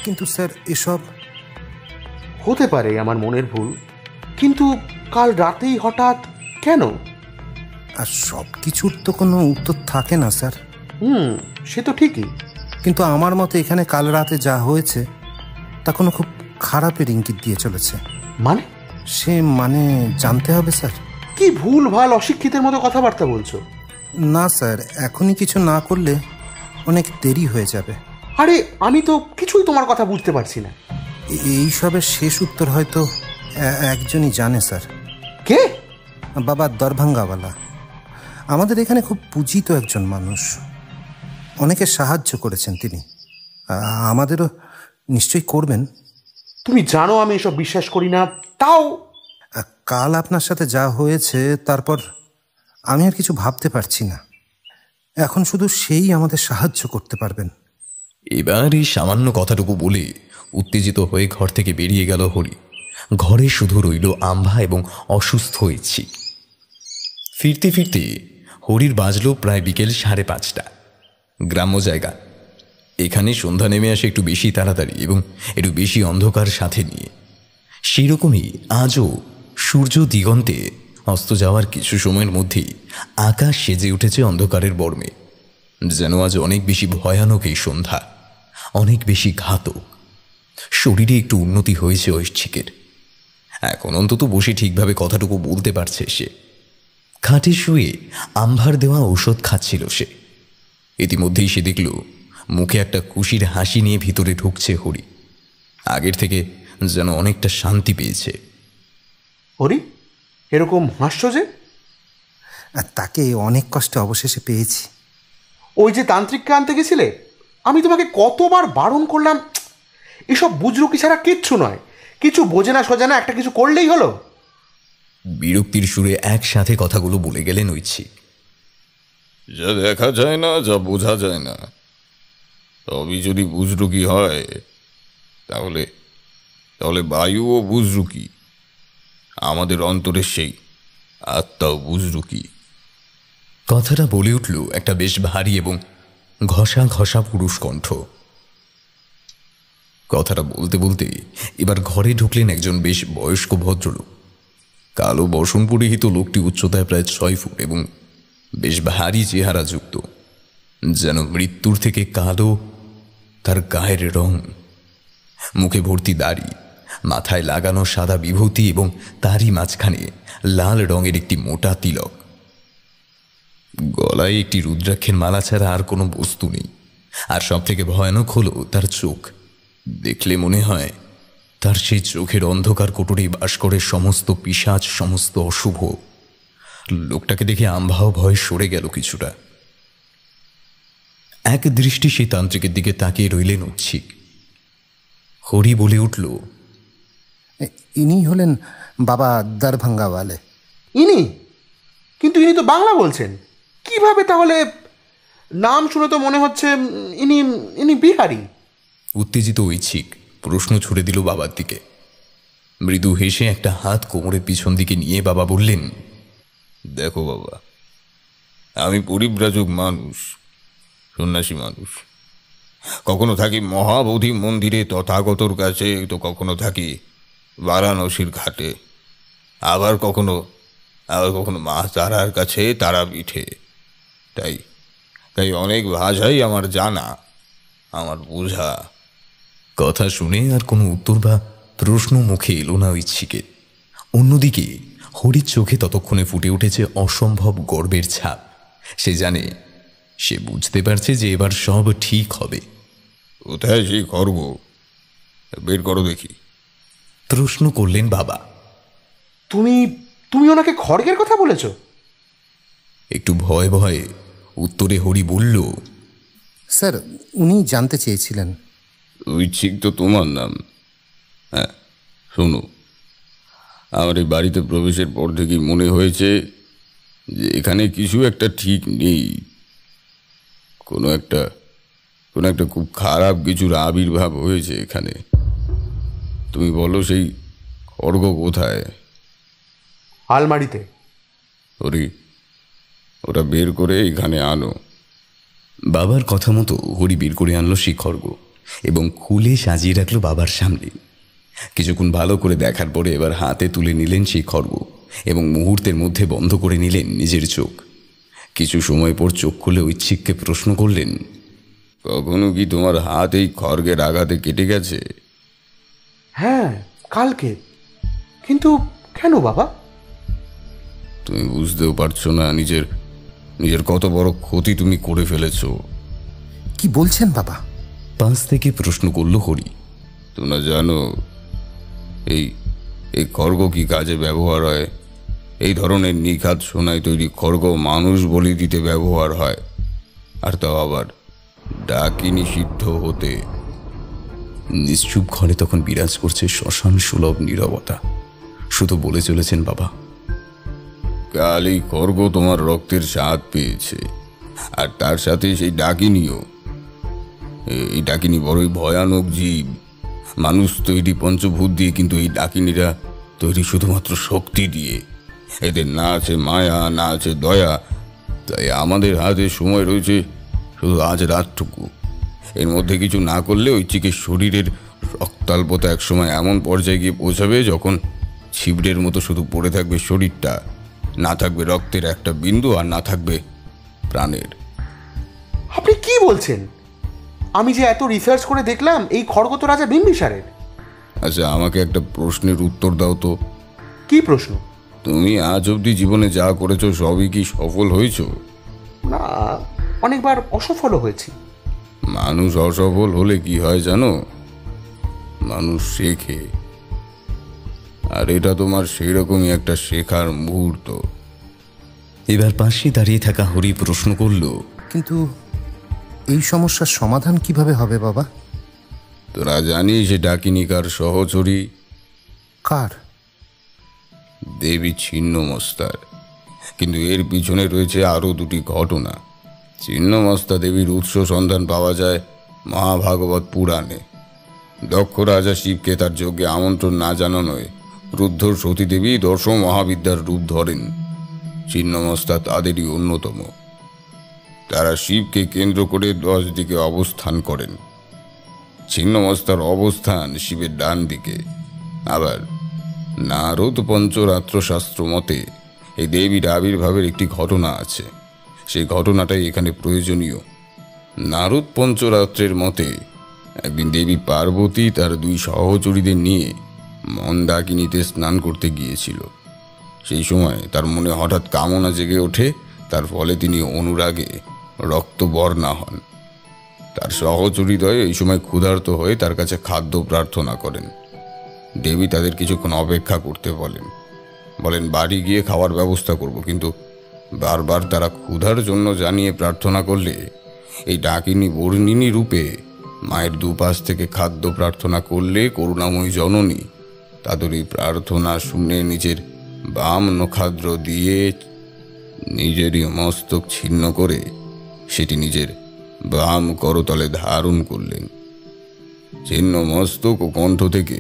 কিন্তু স্যার, এসব
হতে পারে আমার মনের ভুল, কিন্তু কাল রাতেই হঠাৎ কেন?
আর সব কিছুর তো কোনো উত্তর থাকে না স্যার।
সে তো ঠিকই,
কিন্তু আমার মতে এখানে কাল রাতে যা হয়েছে তা কোনো খুব খারাপের ইঙ্গিত দিয়ে চলেছে।
মানে?
সে মানে জানতে হবে স্যার।
কি ভুল ভাল অশিক্ষিতের মতো কথাবার্তা বলছো?
না স্যার, এখনই কিছু না করলে অনেক দেরি হয়ে যাবে।
আরে আমি তো কিছুই তোমার কথা বুঝতে পারছি না।
এইসবের শেষ উত্তর হয়তো একজনই জানে স্যার।
কে?
বাবা দরভাঙ্গাওয়ালা। আমাদের এখানে খুব পূজিত একজন মানুষ, অনেকে সাহায্য করেছেন তিনি, আমাদেরও নিশ্চয়ই করবেন।
তুমি জানো আমি এসব বিশ্বাস করি না, তাও
কাল আপনার সাথে যা হয়েছে তারপর আমি আর কিছু ভাবতে পারছি না। এখন শুধু সেই আমাদের সাহায্য করতে পারবেন।
এবার এই সামান্য কথাটুকু বলে উত্তেজিত হয়ে ঘর থেকে বেরিয়ে গেল হরি। ঘরে শুধু রইল আম্ভা এবং অসুস্থ ঐচ্ছিক। ফিরতে ফিরতে হরির বাজল প্রায় বিকেল 5:30। গ্রাম্য জায়গা, এখানে সন্ধ্যা নেমে আসে একটু বেশি তাড়াতাড়ি এবং একটু বেশি অন্ধকার সাথে নিয়ে। সেরকমই আজও সূর্য দিগন্তে অস্ত যাওয়ার কিছু সময়ের মধ্যেই আকাশ সেজে উঠেছে অন্ধকারের বর্মে। যেন আজ অনেক বেশি ভয়ানক এই সন্ধ্যা, অনেক বেশি ঘাতক। শরীরে একটু উন্নতি হয়েছে ঐচ্ছিকের, এখন অন্তত বসে ঠিকভাবে কথাটুকু বলতে পারছে সে। খাটে শুয়ে আম্ভার দেওয়া ঔষধ খাচ্ছিল সে। ইতিমধ্যেই সে দেখল মুখে একটা খুশির হাসি নিয়ে ভিতরে ঢুকছে হরি। আগের থেকে যেন অনেকটা শান্তি পেয়েছে।
হরি, এরকম হাসছো যে?
তাকে অনেক কষ্টে অবশেষে পেয়েছি।
ওই যে তান্ত্রিককে আনতে গেছিলে, আমি তোমাকে কতবার বারণ করলাম, এসব বুজরুকি ছাড়া কিচ্ছু নয়, কিছু বোঝে না সোজা না, একটা কিছু করলেই হলো।
বিরক্তির সুরে একসাথে কথাগুলো বলে গেলেন ঐচ্ছিক।
যা দেখা যায় না, যা বোঝা যায় না, তবে যদি বুজরুকি হয় তাহলে তাহলে বায়ুও বুজরুকি, আমাদের অন্তরের সেই আত্মাও বুজরুকি।
কথাটা বলে উঠল একটা বেশ ভারী এবং ঘষা ঘষা পুরুষ কণ্ঠ। কথাটা বলতে বলতে এবার ঘরে ঢুকলেন একজন বেশ বয়স্ক ভদ্রলোক। কালো বসন পরিহিত লোকটি উচ্চতায় প্রায় 6 ফুট এবং বেশ ভারী চেহারা যুক্ত, যেন মৃত্যুর থেকে কালো তার গায়ের রং। মুখে ভর্তি দাড়ি, মাথায় লাগানো সাদা বিভূতি এবং তারই মাঝখানে লাল রঙের একটি মোটা তিলক। গলায় একটি রুদ্রাক্ষের মালা ছাড়া আর কোনো বস্তু নেই। আর সব থেকে ভয়ানক হলো তার চোখ। দেখলে মনে হয় তার সেই চোখের অন্ধকার কোটরে বাস করে সমস্ত পিশাচ, সমস্ত অশুভ। লোকটাকে দেখে আম্ভাও ভয়ে সরে গেল কিছুটা। এক দৃষ্টি সেই তান্ত্রিকের দিকে তাকিয়ে রইলেন ঐচ্ছিক। হরি বলে উঠল,
ইনি হলেন বাবা দরভাঙ্গাওয়ালে।
ইনি? কিন্তু ইনি তো বাংলা বলছেন, কিভাবে তাহলে? নাম শুনে তো মনে হচ্ছে ইনি ইনি বিহারি।
উত্তেজিত ঐচ্ছিক প্রশ্ন ছুড়ে দিল বাবার দিকে। মৃদু হেসে একটা হাত কোমরের পিছন দিকে নিয়ে বাবা বললেন,
দেখো বাবা, আমি পরিব্রাজক মানুষ, সন্ন্যাসী মানুষ। কখনো থাকি মহাবোধি মন্দিরে তথাগতর কাছে, তো কখনো থাকি বারাণসীর ঘাটে, আবার কখনো মা তারার কাছে, তারাপীঠে। তাই তাই অনেক ভাষাই আমার জানা, আমার বোঝা।
কথা শুনে আর কোনো উত্তর বা প্রশ্ন মুখে এলো না ঐচ্ছিকের। অন্যদিকে হরির চোখে ততক্ষণে ফুটে উঠেছে অসম্ভব গর্বের ছাপ। সে জানে, সে বুঝতে পারছে যে এবার সব ঠিক হবে।
কোথায় সেই খর্গ? বের করো দেখি।
প্রশ্ন করলেন বাবা।
তুমি তুমি ওনাকে খড়গের কথা বলেছ?
একটু ভয়ে ভয়ে উত্তরে হরি বলল,
স্যার উনি জানতে চেয়েছিলেন।
ঐচ্ছিক তো তোমার নাম। হ্যাঁ শোনো, আমার এই বাড়িতে প্রবেশের পর থেকেই মনে হয়েছে যে এখানে কিছু একটা ঠিক নেই। কোনো একটা খুব খারাপ কিছুর আবির্ভাব হয়েছে এখানে। তুমি বলো সেই খড়গ কোথায়?
আলমারিতে।
হরি, ওটা বের করে এখানে আনো।
বাবার কথা মতো হরি বের করে আনলো সেই খড়গ এবং খুলে সাজিয়ে রাখলো বাবার সামনে। কিছুক্ষণ ভালো করে দেখার পরে এবার হাতে তুলে নিলেন সেই খড়গ এবং মুহূর্তের মধ্যে বন্ধ করে নিলেন নিজের চোখ। কিছু সময় পর চোখ খুলে ঐচ্ছিককে প্রশ্ন করলেন,
কখনো কি তোমার হাত এই খড়গের আঘাতে কেটে গেছে?
হ্যাঁ, কালকে। কিন্তু কেন বাবা?
তুমি বুঝতেও পারছো না নিজের কত বড় ক্ষতি তুমি করে ফেলেছো।
কি বলছেন বাবা?
পাশ থেকে প্রশ্ন করল হরি।
তোমরা জানো এই খড়গ কি কাজে ব্যবহার হয়? এই ধরনের নিখাত সোনায় তৈরি খড়গ মানুষ বলি দিতে ব্যবহার হয়, আর তাও আবার ডাকিনী সিদ্ধ হতে।
নিশ্চুপ ঘরে তখন বিরাজ করছে শ্মশান সুলভ নীরবতা। শুধু বলে চলেছেন বাবা,
কাল এই খড়গ তোমার রক্তের স্বাদ পেয়েছে, আর তার সাথে সেই ডাকিনীও। এই ডাকিনী বড়ই ভয়ানক জীব। মানুষ তৈরি পঞ্চভূত দিয়ে, কিন্তু এই ডাকিনীরা তৈরি শুধুমাত্র শক্তি দিয়ে। এদের না আছে মায়া, না আছে দয়া। তাই আমাদের হাতে সময় রয়েছে শুধু আজ রাতটুকু। এর মধ্যে কিছু না করলে ঐচ্ছিকের শরীরের রক্তাল্পতা একসময় এমন পর্যায়ে গিয়ে পৌঁছাবে যখন ছিবড়ের মতো শুধু পড়ে থাকবে শরীরটা, না থাকবে রক্তের একটা বিন্দু, আর না থাকবে প্রাণের।
আপনি কি বলছেন? আমি যে এত রিসার্চ করে দেখলাম এই খড়গ তো রাজা বিম্বিসারের।
আচ্ছা, আমাকে একটা প্রশ্নের উত্তর দাও তো।
কি প্রশ্ন?
তুমি আজ অবধি জীবনে যা করেছো সবই কি সফল হয়েছো?
না, অনেকবার অসফল হয়েছি।
মানুষ অসফল হলে কি হয় জানো? মানুষ শেখে, আর এটা তোমার সেই রকমই একটা শেখার মুহূর্ত।
এবার পাশে দাঁড়িয়ে থাকা হরি প্রশ্ন করল,
কিন্তু এই সমস্যার সমাধান কিভাবে হবে বাবা?
তোরা জানিস সে ডাকিনিকার সহচরী?
কার?
দেবী ছিন্নমস্তার। কিন্তু এর পিছনে রয়েছে আরও দুটি ঘটনা। ছিন্নমস্তা দেবীর উৎস সন্ধান পাওয়া যায় মহাভাগবত পুরাণে। দক্ষ রাজা শিবকে তার যজ্ঞে আমন্ত্রণ না জানানোয় রুদ্ধর সতীদেবী দশ মহাবিদ্যার রূপ ধরেন। ছিন্নমস্তা তাদেরই অন্যতম। তারা শিবকে কেন্দ্র করে 10 দিকে অবস্থান করেন। ছিন্নমস্তার অবস্থান শিবের ডান দিকে। আবার নারদ পঞ্চরাত্র শাস্ত্র মতে এই দেবীর আবির্ভাবের একটি ঘটনা আছে। সেই ঘটনাটাই এখানে প্রয়োজনীয়। নারদ পঞ্চরাত্রের মতে একদিন দেবী পার্বতী তার 2 সহচরীদের নিয়ে মন্দাকিনীতে স্নান করতে গিয়েছিল। সেই সময় তার মনে হঠাৎ কামনা জেগে ওঠে, তার ফলে তিনি অনুরাগে রক্তবর্ণা হন। তার সহচরীদ্বয় এই সময় ক্ষুধার্ত হয়ে তার কাছে খাদ্য প্রার্থনা করেন। দেবী তাদের কিছুক্ষণ অপেক্ষা করতে বলেন বাড়ি গিয়ে খাওয়ার ব্যবস্থা করব। কিন্তু বারবার তারা ক্ষুধার জন্য জানিয়ে প্রার্থনা করলে এই ডাকিনী বর্ণিনী রূপে মায়ের দুপাশ থেকে খাদ্য প্রার্থনা করলে করুণাময়ী জননী তাদের এই প্রার্থনা শুনে নিজের বাম নখাদ্র দিয়ে নিজেরই মস্তক ছিন্ন করে সেটি নিজের বাম করতলে ধারণ করলেন। ছিন্ন মস্তক ও কণ্ঠ থেকে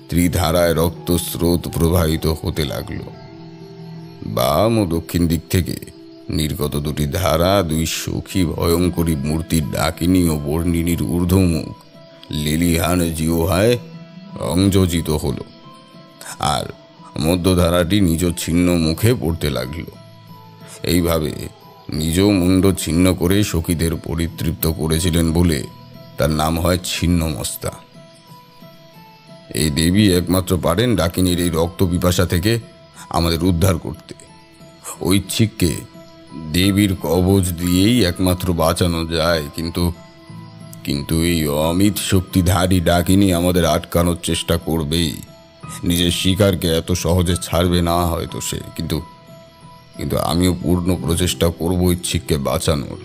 ত্রিধারায় রক্তস্রোত প্রবাহিত হতে লাগল। বাম ও দক্ষিণ দিক থেকে নির্গত 2টি ধারা 2 সখী ভয়ঙ্করী মূর্তির ডাকিনী ও বর্ণিনীর ঊর্ধ্বমুখ লেলিহান জিহ্বায় সংযোজিত হল, আর মধ্যধারাটি নিজ ছিন্ন মুখে পড়তে লাগল। এইভাবে নিজ মুণ্ড ছিন্ন করে সখীদের পরিতৃপ্ত করেছিলেন বলে তার নাম হয় ছিন্নমস্তা। এই দেবী একমাত্র পারেন ডাকিনীর এই রক্ত পিপাসা থেকে আমাদের উদ্ধার করতে। ঐচ্ছিককে দেবীর কবচ দিয়েই একমাত্র বাঁচানো যায়, কিন্তু এই অমিত শক্তিধারী ডাকিনী আমাদের আটকানোর চেষ্টা করবেই। নিজের শিকারকে এত সহজে ছাড়বে না হয়তো সে, কিন্তু কিন্তু আমিও পূর্ণ প্রচেষ্টা করবো ইচ্ছিককে বাঁচানোর।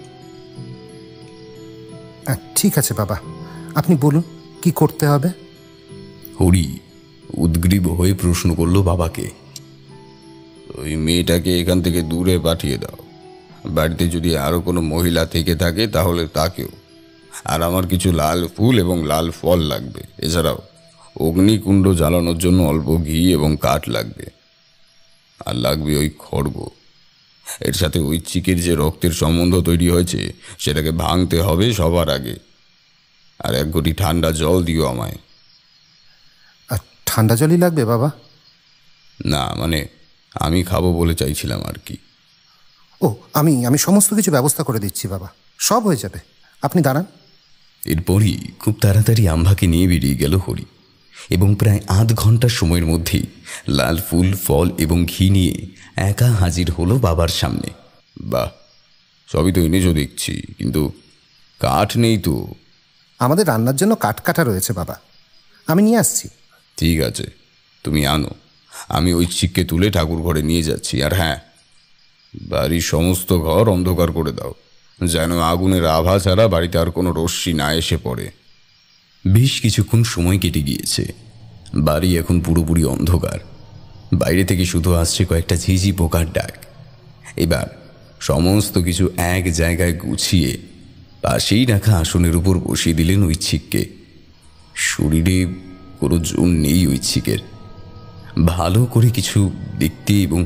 ঠিক আছে বাবা, আপনি বলুন কি করতে হবে।
হরি উদ্গ্রীব হয়ে প্রশ্ন করল বাবাকে।
ওই মেয়েটাকে এখান থেকে দূরে পাঠিয়ে দাও। বাড়িতে যদি আরো কোনো মহিলা থেকে থাকে তাহলে তাকেও। আর আমার কিছু লাল ফুল এবং লাল ফল লাগবে। এছাড়াও অগ্নিকুণ্ড জ্বালানোর জন্য অল্প ঘি এবং কাঠ লাগবে। আর লাগবে ওই খড়গ। এর সাথে ওই চিকের যে রক্তের সম্বন্ধ তৈরি হয়েছে সেটাকে ভাঙতে হবে সবার আগে। আর এক ঘটি ঠান্ডা জল দিও আমায়।
আর ঠান্ডা জলই লাগবে বাবা?
না, মানে আমি খাবো বলে চাইছিলাম আর কি।
ও, আমি সমস্ত কিছু ব্যবস্থা করে দিচ্ছি বাবা, সব হয়ে যাবে, আপনি দাঁড়ান।
এরপরই খুব তাড়াতাড়ি আম্ভাকে নিয়ে বেরিয়ে গেল হরি, এবং প্রায় আধ ঘন্টার সময়ের মধ্যেই লাল ফুল, ফল এবং ঘি নিয়ে একা হাজির হলো বাবার সামনে।
বাহ, সবই তো এনেছো দেখছি, কিন্তু কাঠ নেই তো।
আমাদের রান্নার জন্য কাঠ কাটা রয়েছে বাবা, আমি নিয়ে আসছি।
ঠিক আছে, তুমি আনো, আমি ওই চিককে তুলে ঠাকুর ঘরে নিয়ে যাচ্ছি। আর হ্যাঁ, বাড়ির সমস্ত ঘর অন্ধকার করে দাও, যেন আগুনের আভা ছাড়া বাড়িতে আর কোনো রশ্মি না এসে পড়ে।
বেশ কিছুক্ষণ সময় কেটে গিয়েছে। বাড়ি এখন পুরোপুরি অন্ধকার। বাইরে থেকে শুধু আসছে কয়েকটা ঝিঝি পোকার ডাক। এবার সমস্ত কিছু এক জায়গায় গুছিয়ে পাশেই রাখা আসনের উপর বসিয়ে দিলেন ঐচ্ছিককে। শরীরে কোনো জোর নেই ঐচ্ছিকের। ভালো করে কিছু দেখতে এবং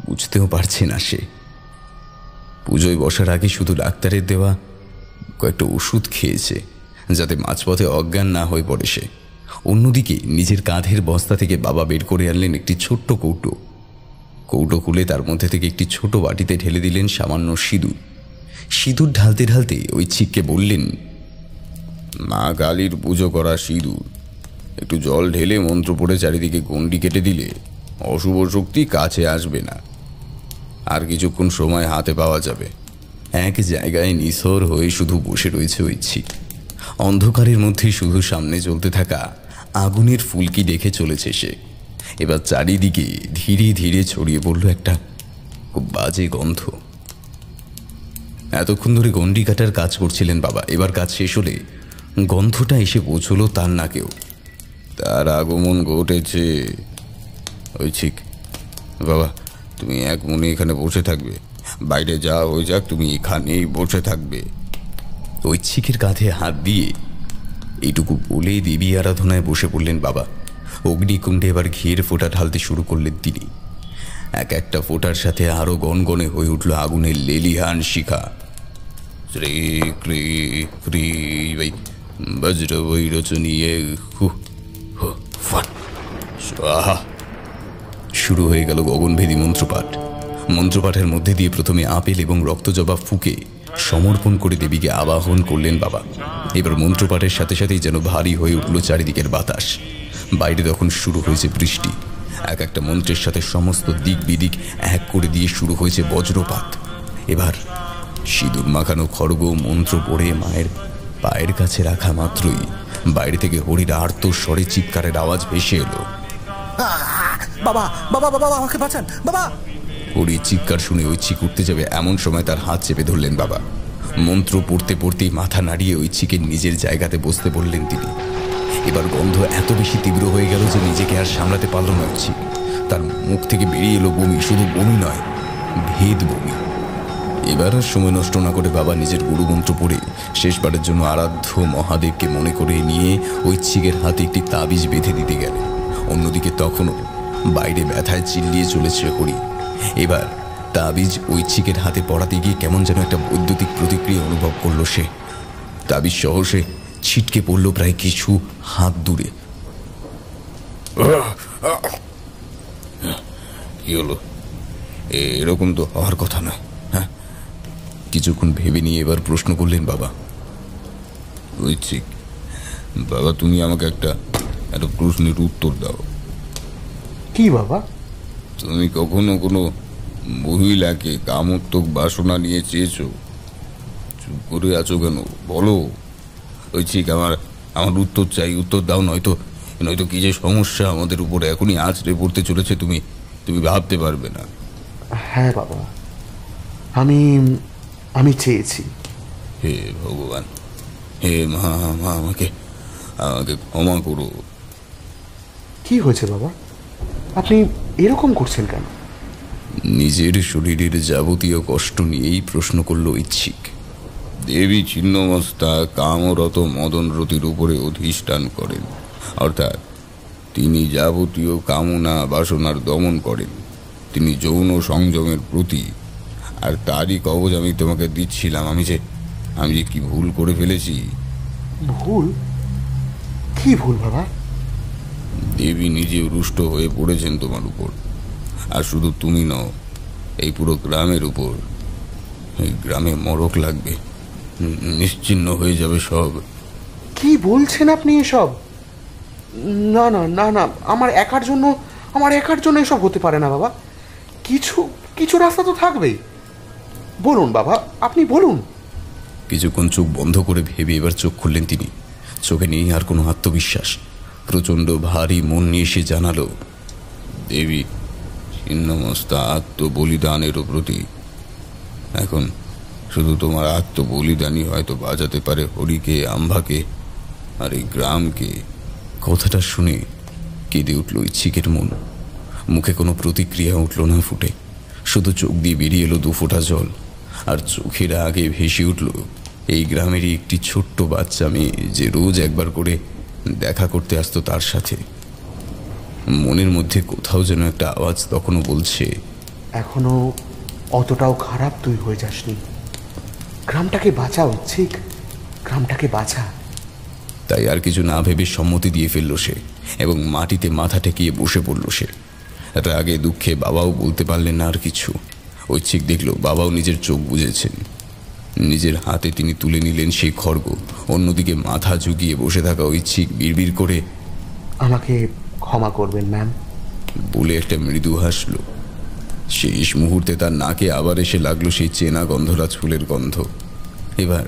বুঝতেও পারছে না সে। পুজোয় বসার আগে শুধু ডাক্তারের দেওয়া কয়েকটা ওষুধ খেয়েছে, যাতে মাঝপথে অজ্ঞান না হয়ে পড়ে সে। অন্যদিকে নিজের কাঁধের বস্তা থেকে বাবা বের করে আনলেন একটি ছোট্ট কৌটো। কৌটো খুলে তার মধ্যে থেকে একটি ছোট বাটিতে ঢেলে দিলেন সামান্য সিঁদুর। সিঁদুর ঢালতে ঢালতে ঐচ্ছিককে বললেন,
মা কালীর পুজো করা সিঁদুর, একটু জল ঢেলে মন্ত্র পড়ে চারিদিকে গণ্ডি কেটে দিলে অশুভ শক্তি কাছে আসবে না। আর কিছুক্ষণ সময় হাতে পাওয়া যাবে।
এক জায়গায় নিথর হয়ে শুধু বসে রয়েছে ঐচ্ছিক। অন্ধকারের মধ্যেই শুধু সামনে জ্বলতে থাকা আগুনের ফুলকি দেখে চলেছে সে। এবার চারিদিকে ধীরে ধীরে ছড়িয়ে পড়ল একটা খুব বাজে গন্ধ। এতক্ষণ ধরে গণ্ডি কাটার কাজ করছিলেন বাবা। এবার কাজ শেষ হলে গন্ধটা এসে পৌঁছলো তার নাকেও।
তার আগমন ঘটেছে। ঐচ্ছিক, বাবা তুমি এক মনে এখানে বসে থাকবে, বাইরে যা হয়ে যাক তুমি এখানেই বসে থাকবে।
ঐচ্ছিকের কাঁধে হাত দিয়ে এইটুকু বলে দেবী আরাধনায় বসে পড়লেন বাবা। অগ্নিকুণ্ডে এবার ঘিয়ের ফোঁটা ঢালতে শুরু করলেন তিনি। এক একটা ফোঁটার সাথে আরো গনগনে হয়ে উঠল আগুনের লেলিহান শিখা।
শ্রী ক্রি ক্রি ভাই বজ্র বৈরচনীয়ে স্বাহা।
শুরু হয়ে গেল গগনভেদী মন্ত্রপাঠ। মন্ত্রপাঠের মধ্যে দিয়ে প্রথমে আপেল এবং রক্তজবা ফুঁকে সমর্পণ করে দেবীকে আবাহন করলেন বাবা। এবার মন্ত্রপাঠের সাথে সাথেই যেন ভারী হয়ে উঠল চারিদিকের বাতাস। বাইরে তখন শুরু হয়েছে বৃষ্টি। এক একটা মন্ত্রের সাথে সমস্ত দিক বিদিক এক করে দিয়ে শুরু হয়েছে বজ্রপাত। এবার সিঁদুর মাখানো খড়গ মন্ত্র পড়ে মায়ের পায়ের কাছে রাখা মাত্রই বাইরে থেকে হরির আর্ত স্বরে চিৎকারের আওয়াজ ভেসে এলো,
বাবা বাবা বাবা আমাকে বাঁচান বাবা।
হরির চিৎকার শুনে ঐচ্ছিক উঠতে যাবে এমন সময় তার হাত চেপে ধরলেন বাবা। মন্ত্র পড়তে পড়তেই মাথা নাড়িয়ে ঐচ্ছিকের নিজের জায়গাতে বসতে বললেন তিনি। এবার গন্ধ এত বেশি তীব্র হয়ে গেল যে নিজেকে আর সামলাতে পারল না ঐচ্ছিক। তার মুখ থেকে বেরিয়ে এলো বমি। শুধু বমি নয়, ভেদ বমি। এবার আর সময় নষ্ট না করে বাবা নিজের গুরুমন্ত্র পড়ে শেষবারের জন্য আরাধ্য মহাদেবকে মনে করে নিয়ে ঐচ্ছিকের হাতে একটি তাবিজ বেঁধে দিতে গেলেন। অন্যদিকে তখনও বাইরে ব্যথায় চিল্লিয়ে চলেছে হরি। এবার তাবিজ ঐচ্ছিকের হাতে পড়াতে গিয়ে কেমন যেন একটা বৈদ্যুতিক প্রতিক্রিয়া অনুভব করলো সে। তাবিজ সহসে ছিটকে পড়ল প্রায় কিছু হাত দূরে।
কি হলো? এরকম তো হওয়ার কথা নয়।
হ্যাঁ, কিছুক্ষণ ভেবে নিয়ে এবার প্রশ্ন করলেন বাবা।
ঐচ্ছিক, বাবা তুমি আমাকে একটা প্রশ্নের উত্তর দাও।
কি বাবা?
তুমি কখনো কোনো মহিলাকে কামোত্তক বাসনা নিয়ে চেয়েছো? চুপ করে আছো কেন? বলো। ঐচ্ছিক, আমার উত্তর চাই, উত্তর দাও, নয়তো নয়তো কি যে সমস্যা আমাদের উপর এখনই আছড়ে পড়তে চলেছে তুমি তুমি ভাবতে পারবে না।
হ্যাঁ বাবা, আমি আমি চেয়েছি।
হে ভগবান, হে মা, আমাকে আমাকে ক্ষমা করো।
কি হয়েছে বাবা, আপনি এরকম করছেন কেন?
নিজের শরীরের যাবতীয় কষ্ট নিয়েই প্রশ্ন করল ঐচ্ছিক। দেবী ছিন্নমস্তা কামরত মদনরতির উপরে অধিষ্ঠান করেন, অর্থাৎ তিনি যাবতীয় কামনা বাসনার দমন করেন। তিনি যৌন সংযমের প্রতীক, আর তারই কবজ আমি তোমাকে দিচ্ছিলাম। আমি যে কি ভুল করে ফেলেছি।
ভুল? কি ভুল বাবা?
দেবী নিজে রুষ্ট হয়ে পড়েছেন তোমার উপর, আর শুধু তুমি নও, এই পুরো গ্রামের উপর। এই গ্রামে মরক লাগবে, নিশ্চিহ্ন হয়ে যাবে সব।
কি বলছেন আপনি এসব? না না না না, আমার একার জন্য এসব হতে পারে না বাবা। কিছু কিছু রাস্তা তো থাকবেই। বলুন বাবা, আপনি বলুন।
কিছুক্ষণ চোখ বন্ধ করে ভেবে এবার চোখ খুললেন তিনি। চোখে নেই আর কোনো আত্মবিশ্বাস। প্রচণ্ড ভারী মন নিয়ে সে জানালো,
দেবী ছিন্নমস্তা আত্মবলিদানেরও প্রতীক। এখন শুধু তোমার আত্মবলিদানই হয়তো বাঁচাতে পারে হরিকে, আম্ভাকে আর এই গ্রামকে।
কথাটা শুনে কেঁদে উঠল ইচ্ছিকের মন। মুখে কোনো প্রতিক্রিয়া উঠল না ফুটে, শুধু চোখ দিয়ে বেরিয়ে এলো 2 ফোঁটা জল। আর চোখের আগে ভেসে উঠল এই গ্রামেরই একটি ছোট্ট বাচ্চা মেয়ে, যে রোজ একবার করে দেখা করতে আসতো তার সাথে। মনের মধ্যে কোথাও যেন একটা আওয়াজ তখনও বলছে,
এখনো অতটাও খারাপ তুই হয়ে যাসনি। গ্রামটাকে বাঁচা ইচ্ছিক, গ্রামটাকে বাঁচা।
তাই আর কিছু না ভেবে সম্মতি দিয়ে ফেলল সে, এবং মাটিতে মাথা ঠেকিয়ে বসে পড়ল সে। রাগে দুঃখে বাবাও বলতে পারলেন না আর কিছু। ঐচ্ছিক দেখল বাবাও নিজের চোখ বুজেছেন। নিজের হাতে তিনি তুলে নিলেন সেই খড়গ। অন্যদিকে মাথা ঝুঁকিয়ে বসে থাকা ঐচ্ছিক বিড়বিড় করে,
আমাকে ক্ষমা করবেন ম্যাম,
বলে একটা মৃদু হাসল। শেষ মুহূর্তে তার নাকে আবার এসে লাগলো সেই চেনা গন্ধরাজ ফুলের গন্ধ। এবার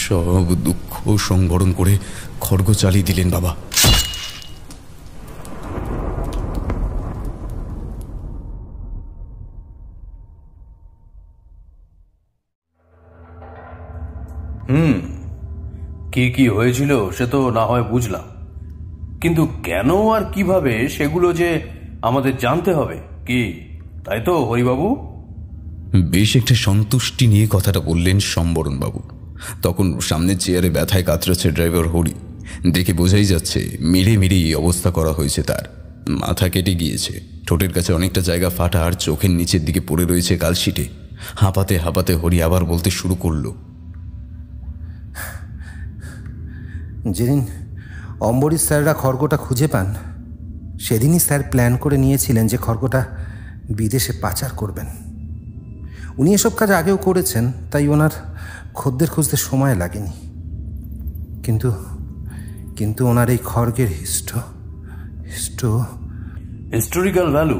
সব দুঃখ সংবরণ করে খড়গ চালিয়ে দিলেন বাবা।
কি কি হয়েছিল সে তো না হয় বুঝলাম, কিন্তু কেন আর কিভাবে সেগুলো যে আমাদের জানতে হবে, কি তাই তো হরিবাবু?
বেশ একটা সন্তুষ্টি নিয়ে কথাটা বললেন সম্বরণ বাবু। তখন সামনের চেয়ারে ব্যথায় কাতরাচ্ছে ড্রাইভার হরি। দেখে বোঝাই যাচ্ছে মেরে মেরে এই অবস্থা করা হয়েছে তার। মাথা কেটে গিয়েছে, ঠোঁটের কাছে অনেকটা জায়গা ফাটা, আর চোখের নিচের দিকে পড়ে রয়েছে কালশিটে। হাঁপাতে হাঁপাতে হরি আবার বলতে শুরু করলো,
যেদিন অম্বরীশ স্যাররা খড়গটা খুঁজে পান, সেদিনই স্যার প্ল্যান করে নিয়েছিলেন যে খড়গটা বিদেশে পাচার করবেন। উনি এসব কাজ আগেও করেছেন, তাই ওনার খদ্দের খুঁজতে সময় লাগেনি। কিন্তু কিন্তু ওনার এই খড়গের
হিস্টোরিক্যাল ভ্যালু,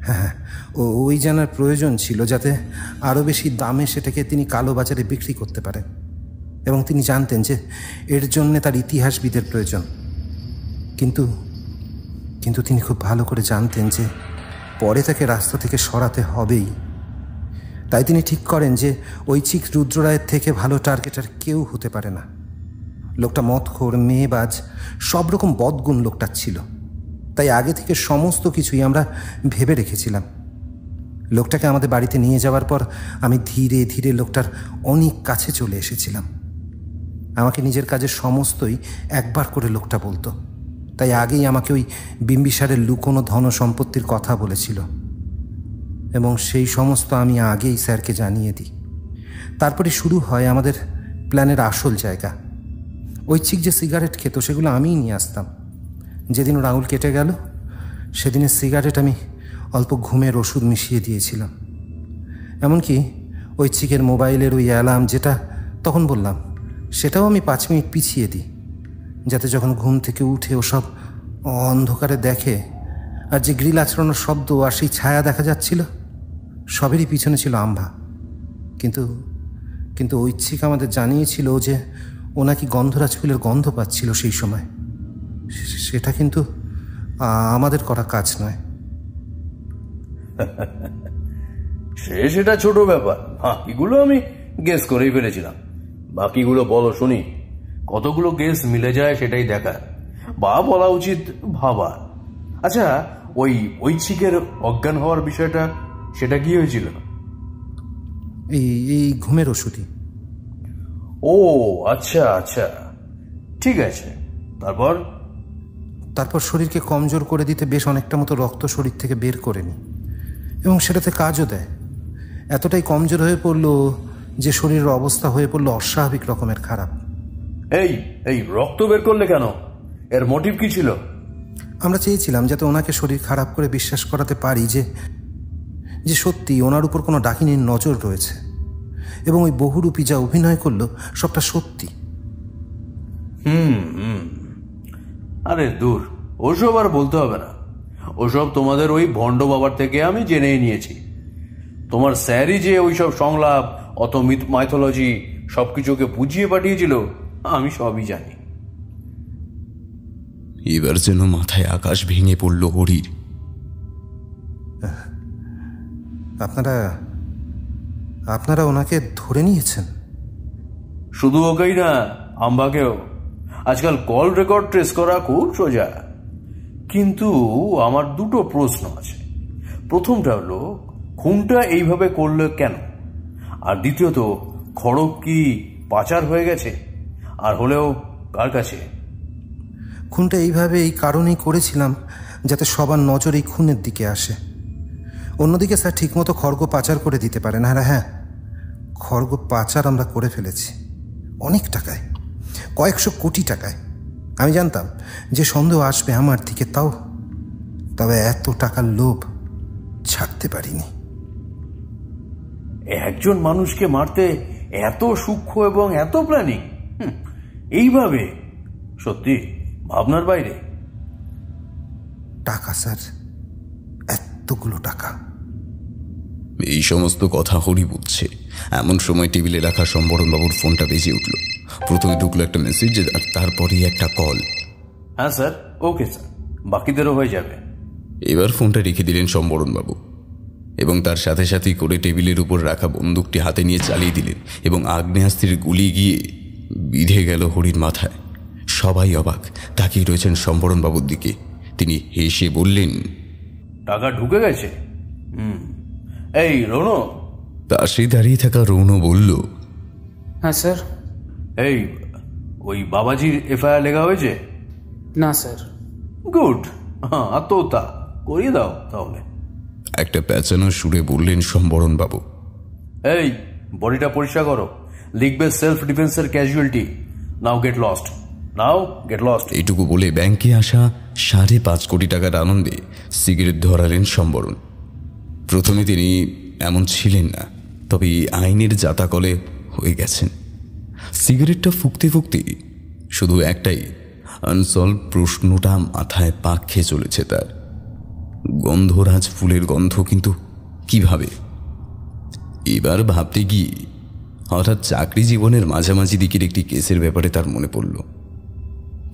হ্যাঁ, ওই জানার প্রয়োজন ছিল, যাতে আরও বেশি দামে সেটাকে তিনি কালো বাজারে বিক্রি করতে পারেন। এবং তিনি জানতেন যে এর জন্যে তার ইতিহাসবিদের প্রয়োজন। কিন্তু কিন্তু তিনি খুব ভালো করে জানতেন যে পরে তাকে রাস্তা থেকে সরাতে হবেই। তাই তিনি ঠিক করেন যে ঐচ্ছিক রুদ্ররায়ের থেকে ভালো টার্গেট আর কেউ হতে পারে না। লোকটা মদখোর, মেয়েবাজ, সব রকম বদগুণ লোকটার ছিল। তাই আগে থেকে সমস্ত কিছুই আমরা ভেবে রেখেছিলাম। লোকটাকে আমাদের বাড়িতে নিয়ে যাওয়ার পর আমি ধীরে ধীরে লোকটার অনেক কাছে চলে এসেছিলাম। আমাকে নিজের কাজের সমস্তই একবার করে লোকটা বলতো। তাই আগেই আমাকে ওই বিম্বিসারের লুকোনো ধন সম্পত্তির কথা বলেছিল, এবং সেই সমস্ত আমি আগেই স্যারকে জানিয়ে দিই। তারপরে শুরু হয় আমাদের প্ল্যানের আসল জায়গা। ঐচ্ছিক যে সিগারেট খেত সেগুলো আমিই নিয়ে আসতাম। যেদিন ওর আঙুল কেটে গেল, সেদিনের সিগারেট আমি অল্প ঘুমের ওষুধ মিশিয়ে দিয়েছিলাম। এমনকি ঐচ্ছিকের মোবাইলের ওই অ্যালার্ম, যেটা তখন বললাম, সেটাও আমি 5 মিনিট পিছিয়ে দিই, যাতে যখন ঘুম থেকে উঠে ওসব অন্ধকারে দেখে, আর যে গ্রিল আছড়ানোর শব্দ আর সেই ছায়া দেখা যাচ্ছিল, সবেরই পিছনে ছিল আম্ভা। কিন্তু ঐচ্ছিক আমাদের জানিয়েছিল যে ও নাকি গন্ধরাজ ফুলের গন্ধ পাচ্ছিল সেই সময়।
সেটা কিন্তু আমাদের করা কাজ নয়।
সেটা ছোট ব্যাপার, বাকিগুলো আমি গেস করেই ফেলেছিলাম। বাকিগুলো বলো শুনি, কতগুলো গেস মিলে যায় সেটাই দেখার, বা বলা উচিত ভাবার। আচ্ছা, ওই ঐচ্ছিকের অজ্ঞান হওয়ার বিষয়টা, সেটা কি হয়েছিল?
এই ঘুমের ওষুধই।
ও আচ্ছা আচ্ছা, ঠিক আছে।
তারপর শরীরকে কমজোর করে দিতে বেশ অনেকটা মতো রক্ত শরীর থেকে বের করে নি, এবং সেটাতে কাজও দেয়। এতটাই কমজোর হয়ে পড়লো যে শরীরের অবস্থা হয়ে পড়লো অস্বাভাবিক রকমের খারাপ।
এই রক্ত বের করলে কেন? এর মোটিভ কি ছিল?
আমরা চেয়েছিলাম যাতে ওনাকে শরীর খারাপ করে বিশ্বাস করাতে পারি যে সত্যি ওনার উপর কোনো ডাকিনীর নজর রয়েছে, এবং ওই বহুরূপী যা অভিনয় করলো সবটা সত্যি।
আরে দূর, ওসব আর বলতে হবে না। ওসব তোমাদের ওই ভণ্ড বাবার থেকে আমি জেনেই নিয়েছি। তোমার স্যারই যে ওইসব সংলাপ, অত মাইথোলজি সবকিছুকে বুঝিয়ে পাঠিয়েছিল, আমি সবই জানি।
এবার যেন মাথায় আকাশ ভেঙে পড়ল হরির।
আপনারা ওনাকে ধরে নিয়েছেন?
শুধু ওকেই না, আম্বাকেও। আজকাল কল রেকর্ড ট্রেস করা খুব সোজা। কিন্তু আমার দুটো প্রশ্ন আছে। প্রথমটা হলো, খুনটা এইভাবে করলে কেন? আর দ্বিতীয়ত, খড়গ কি পাচার হয়ে গেছে? আর হলেও কার কাছে?
খুনটা এইভাবে এই কারণেই করেছিলাম যাতে সবার নজর এই খুনের দিকে আসে। অন্যদিকে স্যার ঠিকমতো খড়গ পাচার করে দিতে পারেন। আর হ্যাঁ, খড়গ পাচার আমরা করে ফেলেছি, অনেক টাকায়, কয়েকশো কোটি টাকায়। আমি জানতাম যে সন্দেহ আসবে আমার দিকে, তবে এত টাকার লোভ ছাড়তে পারিনি।
একজন মানুষকে মারতে এত সূক্ষ্ম এবং এত প্ল্যানিং, এইভাবে সত্যি ভাবনার বাইরে।
টাকা স্যার, এতগুলো টাকা।
এই সমস্ত কথা হরি বুঝছে। এমন সময় টেবিলে রাখা সম্বরণবাবুর ফোনটা বেজে উঠল। প্রথমে ঢুকলো একটা মেসেজ, আর তারপরেই একটা কল।
হ্যাঁ স্যার, ওকে স্যার, বাকিদেরও হয়ে যাবে।
এবার ফোনটা রেখে দিলেন সম্বরণবাবু, এবং তার সাথে সাথেই করে টেবিলের উপর রাখা বন্দুকটি হাতে নিয়ে চালিয়ে দিলেন, এবং আগ্নেয়াস্ত্রের গুলি গিয়ে বিঁধে গেল হরির মাথায়। সবাই অবাক, তাকিয়ে রয়েছেন সম্বরণবাবুর দিকে। তিনি হেসে বললেন,
টাকা ঢুকে গেছে? এই রৌনক।
পাশে দাঁড়িয়ে থাকা রৌন বলল,
হ্যাঁ স্যার।
এই ওই বাবাজির এফআইআর লেখা হয়েছে?
না স্যার।
গুড, আত্মহত্যা করিয়ে দাও তাহলে।
একটা পেঁচানো সুরে বললেন সম্বরণবাবু।
এই বডিটা পরিষ্কার করো, লিখবে সেলফ ডিফেন্সের ক্যাজুয়ালিটি। নাও গেট লস্ট।
এইটুকু বলে ব্যাংকে আসা 5.5 কোটি টাকার আনন্দে সিগারেট ধরালেন সম্বরণ। প্রথমে তিনি এমন ছিলেন না, তবে আইনের জাতাকলে হয়ে গেছেন। সিগারেটটা ফুঁকতে ফুঁকতে শুধু একটাই আনসলভ প্রশ্নটা মাথায় পাক খেয়ে চলেছে তার। গন্ধরাজ ফুলের গন্ধ, কিন্তু কিভাবে? এবার ভাবতে গিয়ে হঠাৎ চাকরি জীবনের মাঝামাঝি দিকের একটি কেসের ব্যাপারে তার মনে পড়ল।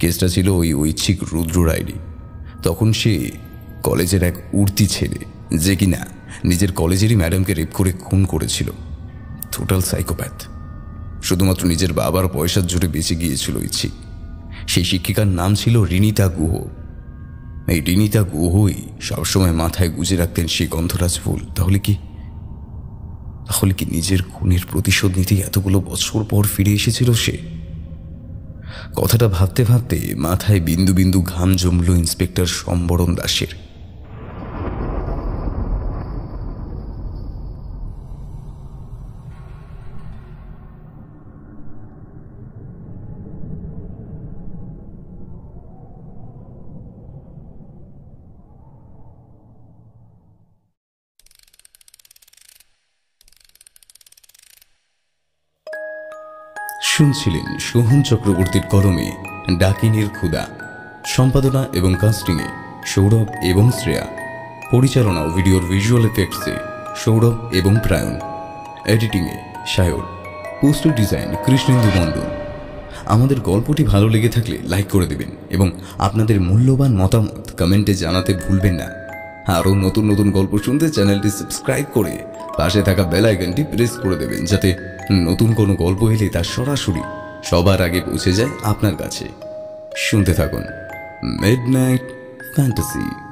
কেসটা ছিল ওই ঐচ্ছিক রুদ্র রায়ডি। তখন সে কলেজের এক উর্তি ছেলে, যে কিনা নিজের কলেজেরই ম্যাডামকে রেপ করে খুন করেছিল। Total psychopath. শুধুমাত্র নিজের বাবার পয়সার জোরে বেঁচে গিয়েছিল ঐচ্ছিক। সেই শিক্ষিকার নাম ছিল রিনিতা গুহ। এই রিনিতা গুহই সবসময় মাথায় গুজে রাখতেন সেই গন্ধরাজ ফুল। তাহলে কি নিজের খুনের প্রতিশোধ নিতে এতগুলো বছর পর ফিরে এসেছিল সে? কথাটা ভাবতে ভাবতে মাথায় বিন্দু বিন্দু ঘাম জমল ইন্সপেক্টর সম্বরণ দাসের। শুনছিলেন সোহন চক্রবর্তীর কলমে ডাকিনীর ক্ষুধা। সম্পাদনা এবং কাস্টিংয়ে সৌরভ এবং শ্রেয়া। পরিচালনা ও ভিডিওর ভিজুয়াল এফেক্টসে সৌরভ এবং প্রায়ণ। এডিটিংয়ে সায়র। পোস্টার ডিজাইন কৃষ্ণেন্দু মণ্ডল। আমাদের গল্পটি ভালো লেগে থাকলে লাইক করে দেবেন এবং আপনাদের মূল্যবান মতামত কমেন্টে জানাতে ভুলবেন না। আরও নতুন নতুন গল্প শুনতে চ্যানেলটি সাবস্ক্রাইব করে পাশে থাকা বেল আইকনটি প্রেস করে দেবেন, যাতে নতুন কোনো গল্প এলে তা সরাসরি সবার আগে পৌঁছে যায় আপনার কাছে। শুনতে থাকুন মিডনাইট ফ্যান্টাসি।